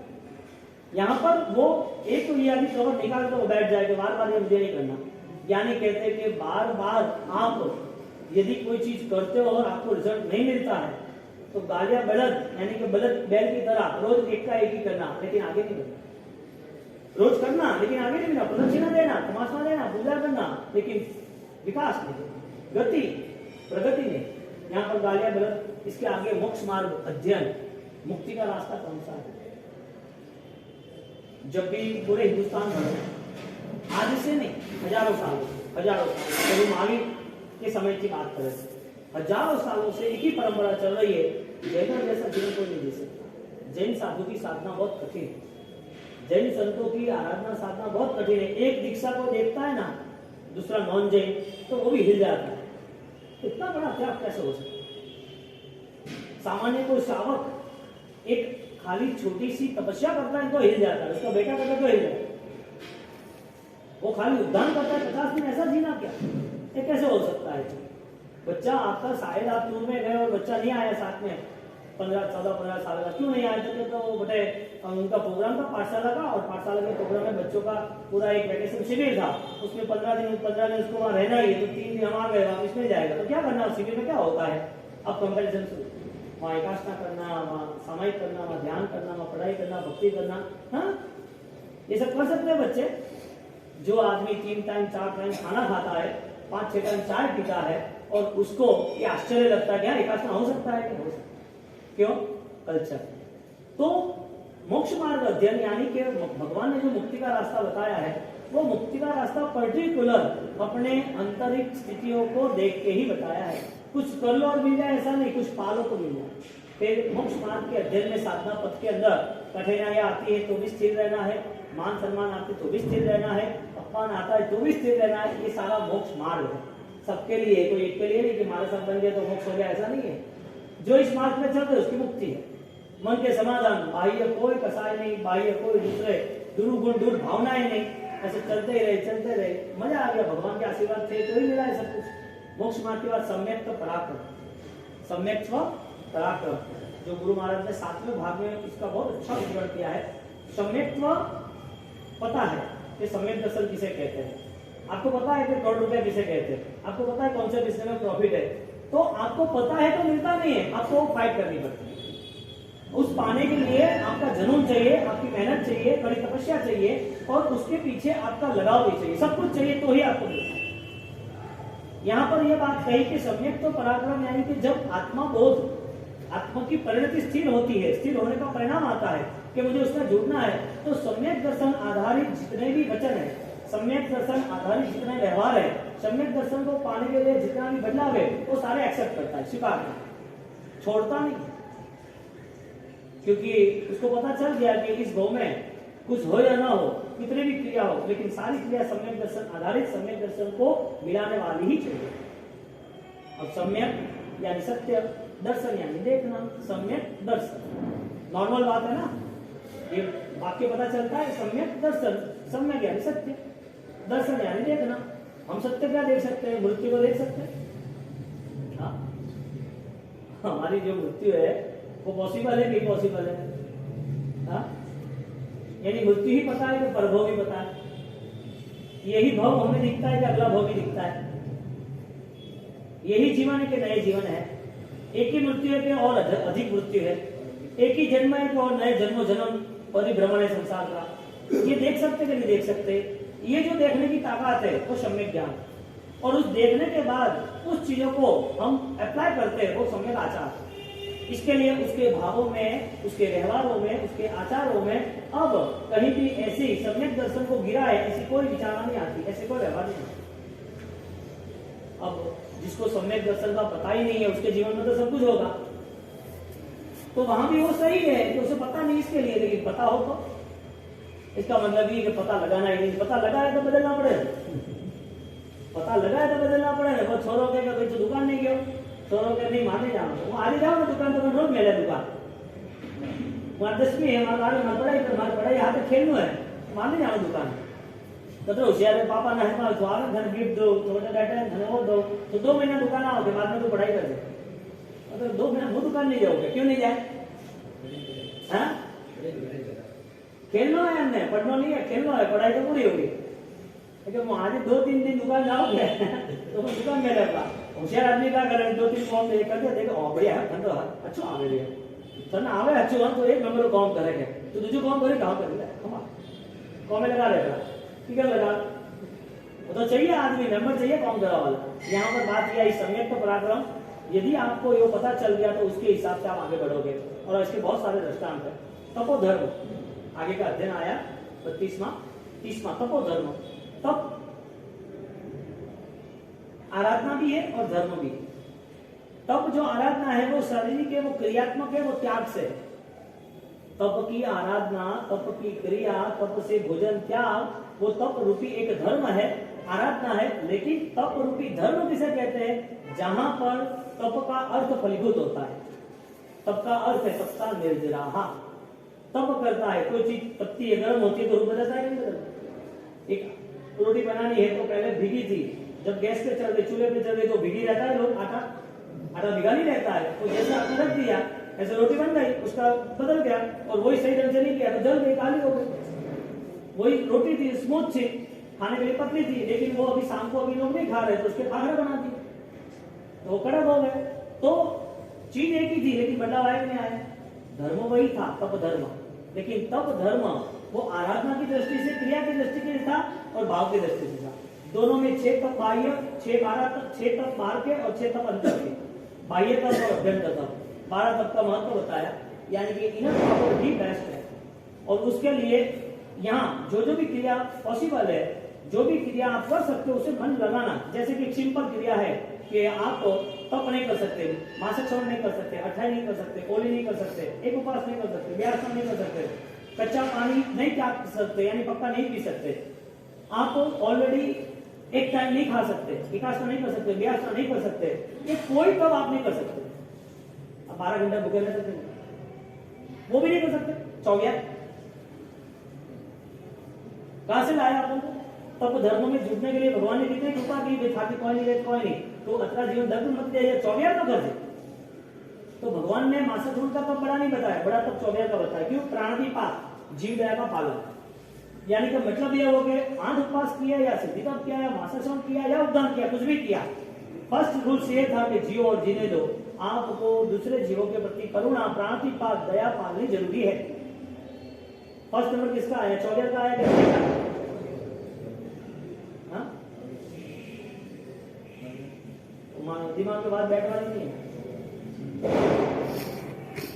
यहाँ पर वो एक तो ये आदि कवर निकाल कर वो बैठ जाएगा, बार बार ये मुझे नहीं करना। यानी कहते हैं कि बार बार आप यदि कोई चीज करते हो और आपको रिजल्ट नहीं मिलता है तो गालिया बलद यानी कि बलद बैल की तरह रोज एक का एक ही करना, लेकिन आगे नहीं बढ़ना। रोज करना लेकिन आगे नहीं बढ़ना, प्रदक्षिणा देना, तमाशा देना, पूजा करना, लेकिन विकास नहीं, गति प्रगति नहीं। यहाँ पर गालिया बलद, इसके आगे मोक्ष मार्ग अध्ययन, मुक्ति का रास्ता कौन सा है? जब भी पूरे हिंदुस्तान में आज से नहीं, हजारों साल जब महावीर के समय की बात करें, हजारों सालों से एक ही परंपरा चल रही है। जैन जैसा जीवन कोई नहीं जी सकता। जैन साधु की साधना बहुत कठिन है, जैन संतों की आराधना साधना बहुत कठिन है। एक दीक्षा को देखता है ना दूसरा नॉन जैन तो वो भी हिल जाता है। इतना बड़ा त्याग कैसे हो सकता? सामान्य कोई श्रावक एक खाली छोटी सी तपस्या करता है तो हिल जाता है, उसका बेटा करता है तो हिल जाता है। वो खाली उद्धान करता है 50 दिन, ऐसा जीना क्या? ये कैसे हो सकता है? बच्चा आपका शायद आप टूर में गए और बच्चा नहीं आया साथ में, 15 साल का, क्यों नहीं आया? तो बटे उनका प्रोग्राम था पाठशाला का, और पाठशाला के प्रोग्राम में बच्चों का पूरा एक वैकेशन शिविर था, उसमें 15 दिन उसको वहाँ रहना ही है, तो 3 दिन हम आ गए, वापिस नहीं जाएगा तो क्या करना? शिविर में क्या होता है? अब कंपेरिजन शुरू, वहाँ एकाष्ठा करना, वहाँ सामायिक करना, वहाँ ध्यान करना, वहाँ पढ़ाई करना, भक्ति करना, हाँ ये सब कर सकते हैं बच्चे। जो आदमी 3 टाइम 4 टाइम खाना खाता है, 5-6 टाइम चाय पीता है, और उसको ये आश्चर्य लगता है कि यार एकात्मा हो सकता है कि हो सकता है। क्यों? कल्चर। तो मोक्ष मार्ग अध्ययन यानी कि भगवान ने जो मुक्ति का रास्ता बताया है, वो मुक्ति का रास्ता पर्टिकुलर अपने आंतरिक स्थितियों को देख के ही बताया है। कुछ कर लो और मिल जाए ऐसा नहीं, कुछ पालो तो मिल जाए। फिर मोक्ष मार्ग के अध्ययन में साधना पथ के अंदर कठिनाइयां आती है तो भी स्थिर रहना है, मान सम्मान आते तो भी स्थिर रहना है, अपमान आता है तो भी स्थिर रहना है। ये सारा मोक्ष मार्ग है सबके लिए, कोई एक के लिए नहीं कि हमारा सब बन गया तो मोक्ष हो गया, ऐसा नहीं है। जो इस मार्ग में चलते उसकी मुक्ति है। मन के समाधान, बाह्य कोई कसाय नहीं, बाह्य कोई दूसरे दुर्गुण दूर भावनाएं नहीं, ऐसे चलते रहे, मजा आ गया। भगवान के आशीर्वाद थे तो ही मिला है सब कुछ। मोक्ष मार्ग के बाद सम्यक पराक्रम, सम्यक पराक्रम, जो गुरु महाराज ने 7वें भाग में इसका बहुत अच्छा विवरण किया है। सम्यक पता है कि सम्यक दर्शन किसे कहते हैं, आपको पता है कि करोड़ रुपया किसे कहते हैं, आपको पता है कौन से बिजनेस में प्रॉफिट है, तो आपको पता है तो मिलता नहीं है, आपको फाइट करनी पड़ती है। उस पाने के लिए आपका जुनून चाहिए, आपकी मेहनत चाहिए, कड़ी तपस्या चाहिए, और उसके पीछे आपका लगाव भी चाहिए, सब कुछ चाहिए तो ही आपको मिलता है। यहाँ पर यह बात कही कि सम्यक तो पराक्रम यानी कि जब आत्मा बोध, आत्मा की परिणति स्थिर होती है, स्थिर होने का परिणाम आता है कि मुझे उसका जुड़ना है, तो सम्यक दर्शन आधारित जितने भी वचन है, सम्यक दर्शन आधारित जितने व्यवहार है, सम्यक दर्शन को पाने के लिए जितना भी बदलाव है, वो सारे एक्सेप्ट करता है, स्वीकार करता है, छोड़ता नहीं। क्योंकि उसको पता चल गया कि इस भाव में कुछ हो या ना हो, कितने भी क्रिया हो, लेकिन सारी क्रिया सम्यक दर्शन आधारित सम्यक दर्शन को मिलाने वाली ही चाहिए। अब सम्यक यानी सत्य, दर्शन यानी देखना, सम्यक दर्शन नॉर्मल बात है ना, ये वाक्य पता चलता है। सम्यक दर्शन, सम्यक यानी सत्य, दर्शन यानी देखना। हम सत्य क्या देख सकते हैं? मृत्यु को देख सकते हैं। हाँ, हमारी जो मृत्यु है वो पॉसिबल है कि इम्पॉसिबल है? हाँ, यानी मृत्यु ही पता है कि परभव भी पता है। यही भव हमें दिखता है कि अगला भव भी दिखता है? यही जीवन है कि नए जीवन है? एक ही मृत्यु है कि और अधिक मृत्यु है? एक ही जन्म है कि और नए जन्मों जन्म परिभ्रमण है संसार का? ये देख सकते कि नहीं देख सकते? ये जो देखने की ताकत है वो सम्यक ज्ञान, और उस देखने के बाद उस चीजों को हम अप्लाई करते हैं वो सम्यक आचार। इसके लिए उसके भावों में, उसके व्यवहारों में, उसके आचारों में अब कहीं भी ऐसी सम्यक दर्शन को गिरा है ऐसी कोई विचारणा नहीं आती, ऐसे कोई व्यवहार नहीं आती। अब जिसको सम्यक दर्शन का पता ही नहीं है उसके जीवन में तो सब कुछ होगा, तो वहां भी वो सही है कि उसे पता नहीं इसके लिए, लेकिन पता हो तो इसका मतलब ये कि पता लगाना ही नहीं। पता लगा है तो बदलना पड़ेगा, पता लगा है तो बदलना पड़ेगा। वो छोरो के भाई तो दुकान नहीं गयो, छोरो के नहीं माने जाओ, वो आज जाओ ना दुकान तो रोज मिले दुकान। वहां 10वीं है, हमारी पढ़ाई हाथ खेलना है, माने जाओ दुकान तो होशियार है। पापा ने तो आ घर गिफ्ट दो, छोटे बैठे धन और दो, तो 2 महीना दुकान आओगे, बाद में तो पढ़ाई कर दे। तो 2 महीना वो दुकान नहीं जाओगे, क्यों नहीं जाए? हाँ, खेलना है, हमने पढ़ना नहीं है, खेलना है, पढ़ाई तो पूरी होगी। लेकिन आज 2-3 दिन दुकान जाओगे तो दुकान में रहता। होशियार आदमी क्या करे, 2-3 काम कर दिया, देखो बढ़िया है, ठंडो है, अच्छो आवे रे सर आवे अच्छो तो 1 नंबर काम करेंगे, तो दूसरे काम करे कहाँ कर काम में लगा रहेगा, ठीक है लगा। वो तो चाहिए आदमी, नंबर चाहिए काम करा वाला। यहाँ पर बात किया इस सम्यक पराक्रम, यदि आपको ये पता चल गया तो उसके हिसाब से आप आगे बढ़ोगे। और इसके बहुत सारे दृष्टांत है। तपोधर्म आगे का अध्ययन आया 30वां तपोधर्म। तप आराधना भी है और धर्म भी है। तप जो आराधना है वो शारीरिक है, वो क्रियात्मक है, वो त्याग से। तप की आराधना, तप की क्रिया, तप से भोजन त्याग, वो तप रूपी एक धर्म है, आराधना है। लेकिन तप रूपी धर्म किसे कहते हैं? जहां पर तप का अर्थ फलीभूत होता है। तप का अर्थ है तपता निर्जराहा, तप करता है। कोई चीज तपती है, गर्म होती है तो रूप बदलता है, नहीं बदलता। एक रोटी बनानी है तो पहले भीगी थी, जब गैस पे चल गई, चूल्हे पे चल गई तो भीगी रहता है, लोग आटा भिगा नहीं रहता है। तो जैसे आटा रख दिया ऐसे रोटी बन गई, उसका बदल गया, और वही सही ढंग से नहीं किया तो जल गई, काली हो गई। वही रोटी थी, स्मूथ थी, खाने के लिए पतली थी, लेकिन वो अभी शाम को अभी लोग नहीं खा रहे तो उसके खाखरा बना दी तो वो कड़क हो गए। तो चीज एक ही थी लेकिन बदलाव आया नहीं आया। धर्म वही था, तप धर्म, लेकिन तप धर्म वो आराधना की दृष्टि से, क्रिया की दृष्टि से था और भाव की दृष्टि से था। दोनों में 6 तप बाह्य, 6 तप बाहर के और 6 तप अंतर के, बाह्य तप और अभ्यंतर तप। 12 तप का महत्व बताया, यानी कि इनर पावर ही बेस्ट है। और उसके लिए यहाँ जो भी क्रिया पॉसिबल है, जो भी क्रिया आप कर सकते हो उसे मन लगाना। जैसे कि एक सिंपल क्रिया है कि आप तप नहीं कर सकते, मासिक श्रवण नहीं कर सकते, अठाई नहीं कर सकते, ओली नहीं कर सकते, एक उपवास नहीं कर सकते, व्यायाम नहीं कर सकते, कच्चा पानी नहीं त्याग सकते यानी पक्का नहीं पी सकते, आप ऑलरेडी एक टाइम नहीं खा सकते, एकाष्टा नहीं कर सकते, व्यायाम नहीं कर सकते, ये कोई तब आप नहीं कर सकते। आप 12 घंटा भूखे रह सकते, वो भी नहीं कर सकते। 24 कहां से लाया आप लोगों को? तब धर्म में जुड़ने के लिए भगवान ने कितनी कृपा की, बेखाती कोई नहीं, तो अतरा जीवन दर्द मत दे 24 का कर दे। तो भगवान ने मासिक श्रवण का तब बड़ा नहीं बताया, बड़ा तब 24 का बताया। क्यों? प्राणादिपात, जीव दया का पालन, यानी कि मतलब यह हो गया 8 उपवास किया या सिद्धि तप किया या मासिक श्रवण किया या उद्धान किया, कुछ भी किया, फर्स्ट रूल ये था कि जियो और जीने दो। आपको दूसरे जीवों के प्रति करुणा, प्राणादिपात, दया पालनी जरूरी है। फर्स्ट नंबर किसका आया? 24 का आया क्या? दिमाग के बाद बैठ वाली नहीं है।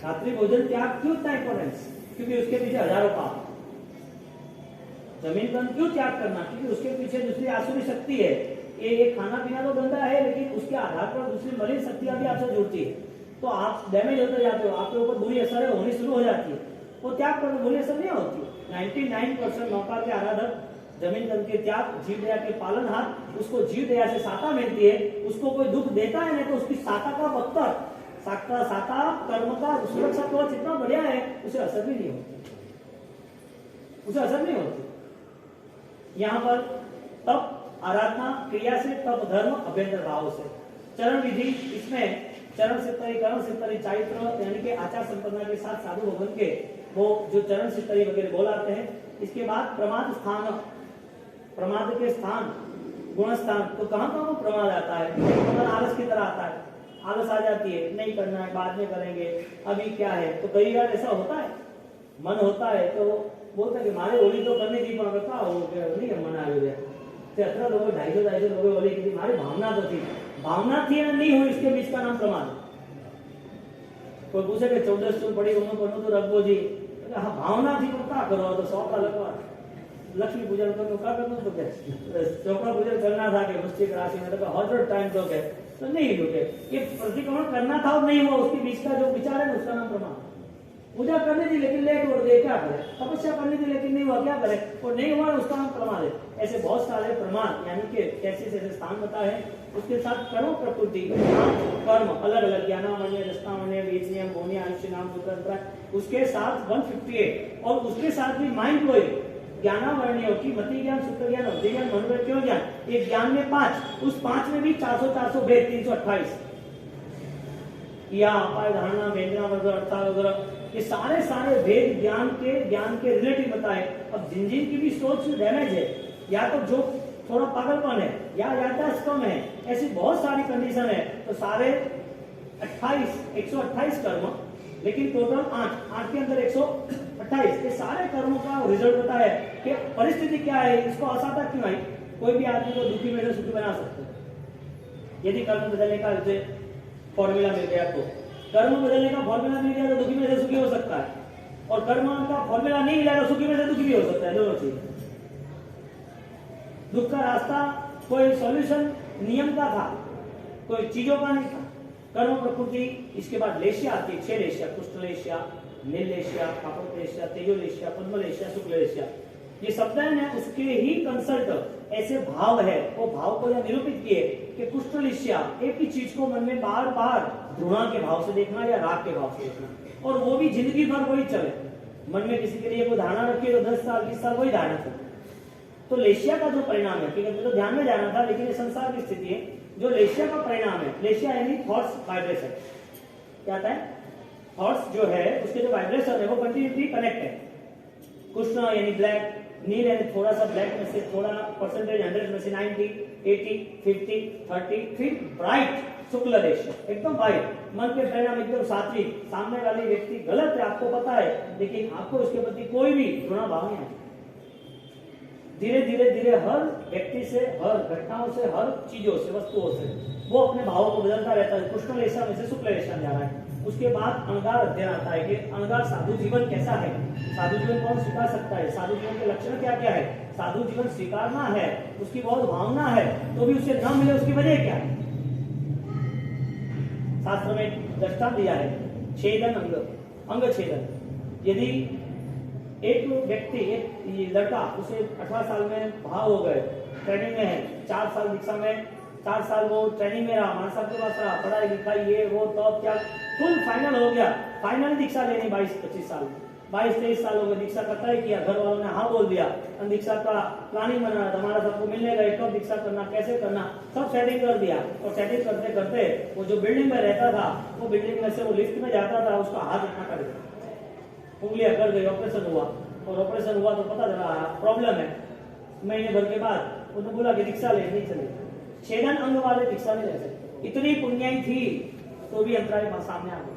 रात्रि भोजन त्याग क्यों इतना इंपॉर्टेंस? क्योंकि उसके पीछे हजारों पाप। जमीन तन क्यों त्याग करना? क्योंकि उसके पीछे दूसरी आसुरी शक्ति है। ये खाना पीना तो गंदा है, लेकिन उसके आधार पर दूसरी मलिन शक्तियां भी आपसे जुड़ती है, तो आप डैमेज होते जाते हो, आपके ऊपर बुरी असर होनी शुरू हो जाती है। वो त्याग पर बुरी असर नहीं होती। 99% नौकार के आराधक जमीन तन के त्याग, जीव दया के पालन हाथ, उसको जीव दया से साता मिलती है, उसको कोई दुख देता है नहीं तो उसकी साता का बख्तर, साता कर्म का सुरक्षा कवच इतना बढ़िया है, उसे असर भी नहीं होती, उसे असर नहीं होती। यहाँ पर तप आराधना क्रिया से, तप धर्म अभ्यंतर भाव से। चरण विधि, इसमें चरण सिद्धि, करण सिद्धि, चारित्र यानी कि आचार संपन्नता के साथ साधु भगवान के वो जो चरण सिद्धि वगैरह बोलाते हैं। इसके बाद प्रमाद स्थान, प्रमाद के स्थान, गुण स्थान, तो कहां वो प्रमाद आता है? तो आलस की तरह आता है, आलस आ जाती है, नहीं करना है, बाद में करेंगे, अभी क्या है। तो कई बार ऐसा होता है, मन होता है तो बोलता है कि मारे होली तो करनी थी, पर क्या हो गया नहीं मन आ गया। 17 लोग 250 लोग होली की थी, हमारी भावना तो थी, भावना थी या नहीं हुई, इसके बीच का नाम प्रमाद। कोई पूछे कि 14 पड़ी उन्होंने तो रखो जी, हाँ भावना थी तो क्या करो, तो 100 का लगवा लक्ष्मी पूजन करो, क्या करना तो क्या चौपड़ा पूजन करना था कि वृश्चिक राशि में, तो 100 टाइम तो क्या तो नहीं लुटे। ये प्रतिक्रमण करना था और नहीं हुआ, उसके बीच का जो विचार है उसका नाम प्रमाण। पूजा करनी थी लेकिन लेट उड़ गए, क्या करे? तपस्या करनी थी लेकिन नहीं हुआ, क्या करे? और नहीं हुआ उसका नाम प्रमाण है। ऐसे बहुत सारे प्रमाण, यानी कि कैसे जैसे स्थान बता है, उसके साथ कर्म प्रकृति, कर्म अलग अलग, ज्ञानामण्य, रसनामण्य, वीर्यम, भूमि, आयुष्य, नाम, स्वतंत्र, उसके साथ 158 और उसके साथ भी माइंड ब्लोइंग ज्ञानावर्णियों की मति ज्ञान, सूत्र ज्ञान, अवधि ज्ञान, मनोवैज्ञानिक क्यों ज्ञान, एक ज्ञान में 5, उस 5 में भी 400 भेद, 328 या अपाय धारणा, वेदना वगैरह, अर्थात वगैरह, ये सारे भेद ज्ञान के रिलेटिव बताए। अब जिन की भी सोच डैमेज है, या तो जो थोड़ा पागलपन है या याददाश्त कम है, ऐसी बहुत सारी कंडीशन है, तो सारे 128 कर्म, लेकिन टोटल 8 के अंदर 128, ये सारे कर्मों का रिजल्ट होता है कि परिस्थिति क्या है, इसको असाधा क्यों आई। कोई भी आदमी को दुखी में से सुखी बना सकते हैं यदि कर्म बदलने का फॉर्मूला मिल गया। तो कर्म बदलने का फॉर्मूला मिल गया तो दुखी में से सुखी हो सकता है, और कर्म का फॉर्मूला नहीं मिला तो सुखी में से दुखी भी हो सकता है। दोनों चीज, दुख का रास्ता कोई सॉल्यूशन नियम का था, कोई चीजों का नहीं था। कर्म प्रकृति, इसके बाद लेशिया आती है, 6 लेशिया, कुष्ठ लेशिया, नील लेशिया, कापड़ लेशिया, तेजो लेशिया, पद्म लेशिया, शुक्ल लेशिया, ये शब्द है उसके ही कंसल्ट ऐसे भाव है, वो भाव को यह निरूपित किए कि कुष्ठ लेशिया, एक ही चीज को मन में बार बार घृणा के भाव से देखना या राग के भाव से देखना, और वो भी जिंदगी भर वही चले। मन में किसी के लिए कोई धारणा रखी तो 10 साल 20 साल वही धारणा चले। तो लेशिया का जो परिणाम है, ठीक है, तो ध्यान में जाना था, लेकिन ये संसार की स्थिति है। जो लेशिया का परिणाम है, लेशिया यानी थॉट्स वाइब्रेशन, क्या आता है? थॉट्स जो है उसके जो वाइब्रेशन है वो कंटिन्यूटी कनेक्ट है। कृष्ण यानी ब्लैक, नील यानी थोड़ा सा ब्लैक में से थोड़ा परसेंटेज 100 में से 90, 80, 50, 30, फिर ब्राइट शुक्ल रेशा एकदम वाइट, मन के परिणाम एकदम सात्विक, सामने वाली व्यक्ति गलत है आपको पता है, लेकिन आपको उसके प्रति कोई भी घृणा भाव नहीं आता। धीरे धीरे धीरे हर व्यक्ति से, हर घटनाओं से, हर चीजों से, वस्तुओं से वो अपने भावों को बदलता रहता है। कृष्ण रेशा में से शुक्ल रेशा जा रहा है। उसके बाद अणगार अध्ययन आता है कि अणगार साधु जीवन कैसा है, साधु जीवन कौन स्वीकार सकता है, साधु जीवन के लक्षण क्या क्या है, साधु जीवन स्वीकारना है, उसकी बहुत भावना है तो भी उसे न मिले उसकी वजह क्या है। शास्त्र में दृष्टांत दिया है, छेदन अंग छेदन। यदि एक व्यक्ति, एक लड़का, उसे 18 साल में भाव हो गए, ट्रेनिंग में है, 4 साल दीक्षा में, 4 साल वो ट्रेनिंग में रहा, मानसा के पास रहा, पढ़ाई लिखाई ये वो तो क्या फुल फाइनल हो गया, फाइनल दीक्षा लेनी 22-25 साल में, 22-23 साल हो गए, दीक्षा का तय किया, घर वालों ने हाँ बोल दिया, दीक्षा का प्लानिंग बना, हमारा सबको मिलने गए, कब दीक्षा करना, कैसे करना, सब सेटिंग कर दिया। और सेटिंग करते करते वो जो बिल्डिंग में रहता था, वो बिल्डिंग में से वो लिफ्ट में जाता था, उसका हाथ इतना कर गया, उंगलियां कर गई, ऑपरेशन हुआ, और ऑपरेशन हुआ तो पता चला प्रॉब्लम है। महीने भर के बाद उन्होंने बोला कि दीक्षा ले, नहीं चलेगा, छेदन अंग वाले दीक्षा नहीं ले सकते। इतनी पुण्याई थी तो भी अंतराय सामने आ गया,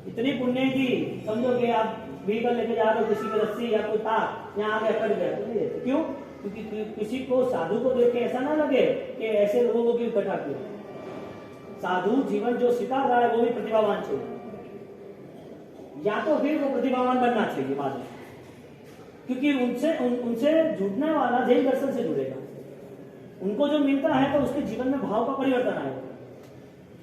इतनी पुण्याई थी, समझो कि आप व्हीकल लेके जा रहे हो, किसी की रस्सी या कोई तार यहाँ आगे अकड़ गया तो नहीं देते। क्यों? क्योंकि किसी को साधु को देख के ऐसा ना लगे कि ऐसे लोगों को क्यों इकट्ठा किया। साधु जीवन जो सिखा रहा है वो भी प्रतिभावान चाहिए, या तो फिर वो प्रतिभावान बनना चाहिए बाद में, क्योंकि उनसे जुड़ने वाला जैन दर्शन से जुड़ेगा, उनको जो मिलता है तो उसके जीवन में भाव का परिवर्तन आएगा।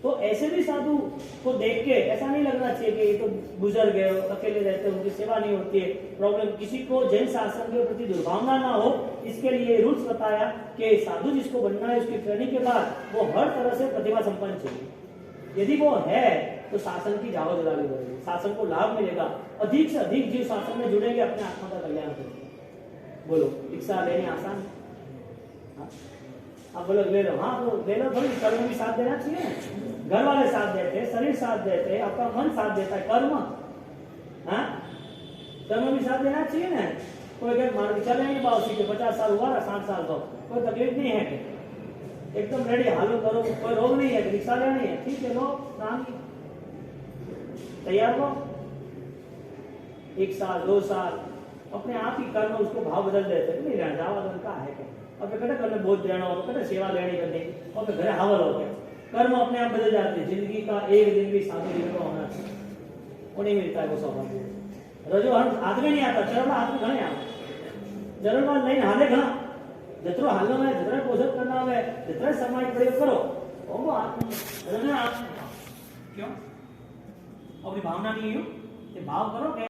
तो ऐसे भी साधु को देख के ऐसा नहीं लगना चाहिए कि ये तो गुजर गए, अकेले रहते, उनकी सेवा नहीं होती है, प्रॉब्लम। किसी को जैन शासन के प्रति दुर्भावना ना हो, इसके लिए रूल्स बताया कि साधु जिसको बनना है उसकी ट्रेनिंग के बाद वो हर तरह से प्रतिभा संपन्न चाहिए। यदि वो है तो शासन की जाहो जलाली बढ़ेगी, शासन को लाभ मिलेगा, अधिक से अधिक जीव शासन में जुड़ेंगे, अपने आत्मा का कल्याण करेंगे। बोलो दीक्षा लेनी आसान है? आप बोलो ले लो, हाँ तो ले लो, थोड़ी कर्म भी साथ देना चाहिए, घर वाले साथ देते, शरीर साथ देते, आपका मन साथ देता है, कर्म, हाँ कर्म भी साथ देना चाहिए ना। कोई क्या मान के चलेंगे बाबू के 50 साल हुआ, 60 साल तो कोई तकलीफ नहीं है, एकदम रेडी, हालो करो, कोई रोग नहीं है, दीक्षा लेनी है, ठीक है लो, नाम तैयार हो, 1 साल 2 साल अपने आप ही कर्म उसको भाव बदल देते, नहीं रहना जावा तो उनका है क्या, अब कटे करने बोझ देना हो, कटे सेवा लेनी करनी, और घरे हावल हो गया, कर्म अपने आप बदल जाते हैं। जिंदगी का एक दिन भी साधु जीवन का होना चाहिए, वो नहीं मिलता है वो सौभाग्य। रजो हाथ में नहीं आता, चरण हाथ में घणे आता, चरण में नहीं हाले घना, जतरो हालो में जतरा पोषण करना है, जतरा समय प्रयोग करो, वो हाथ में क्यों अपनी भावना नहीं हो, भाव करो।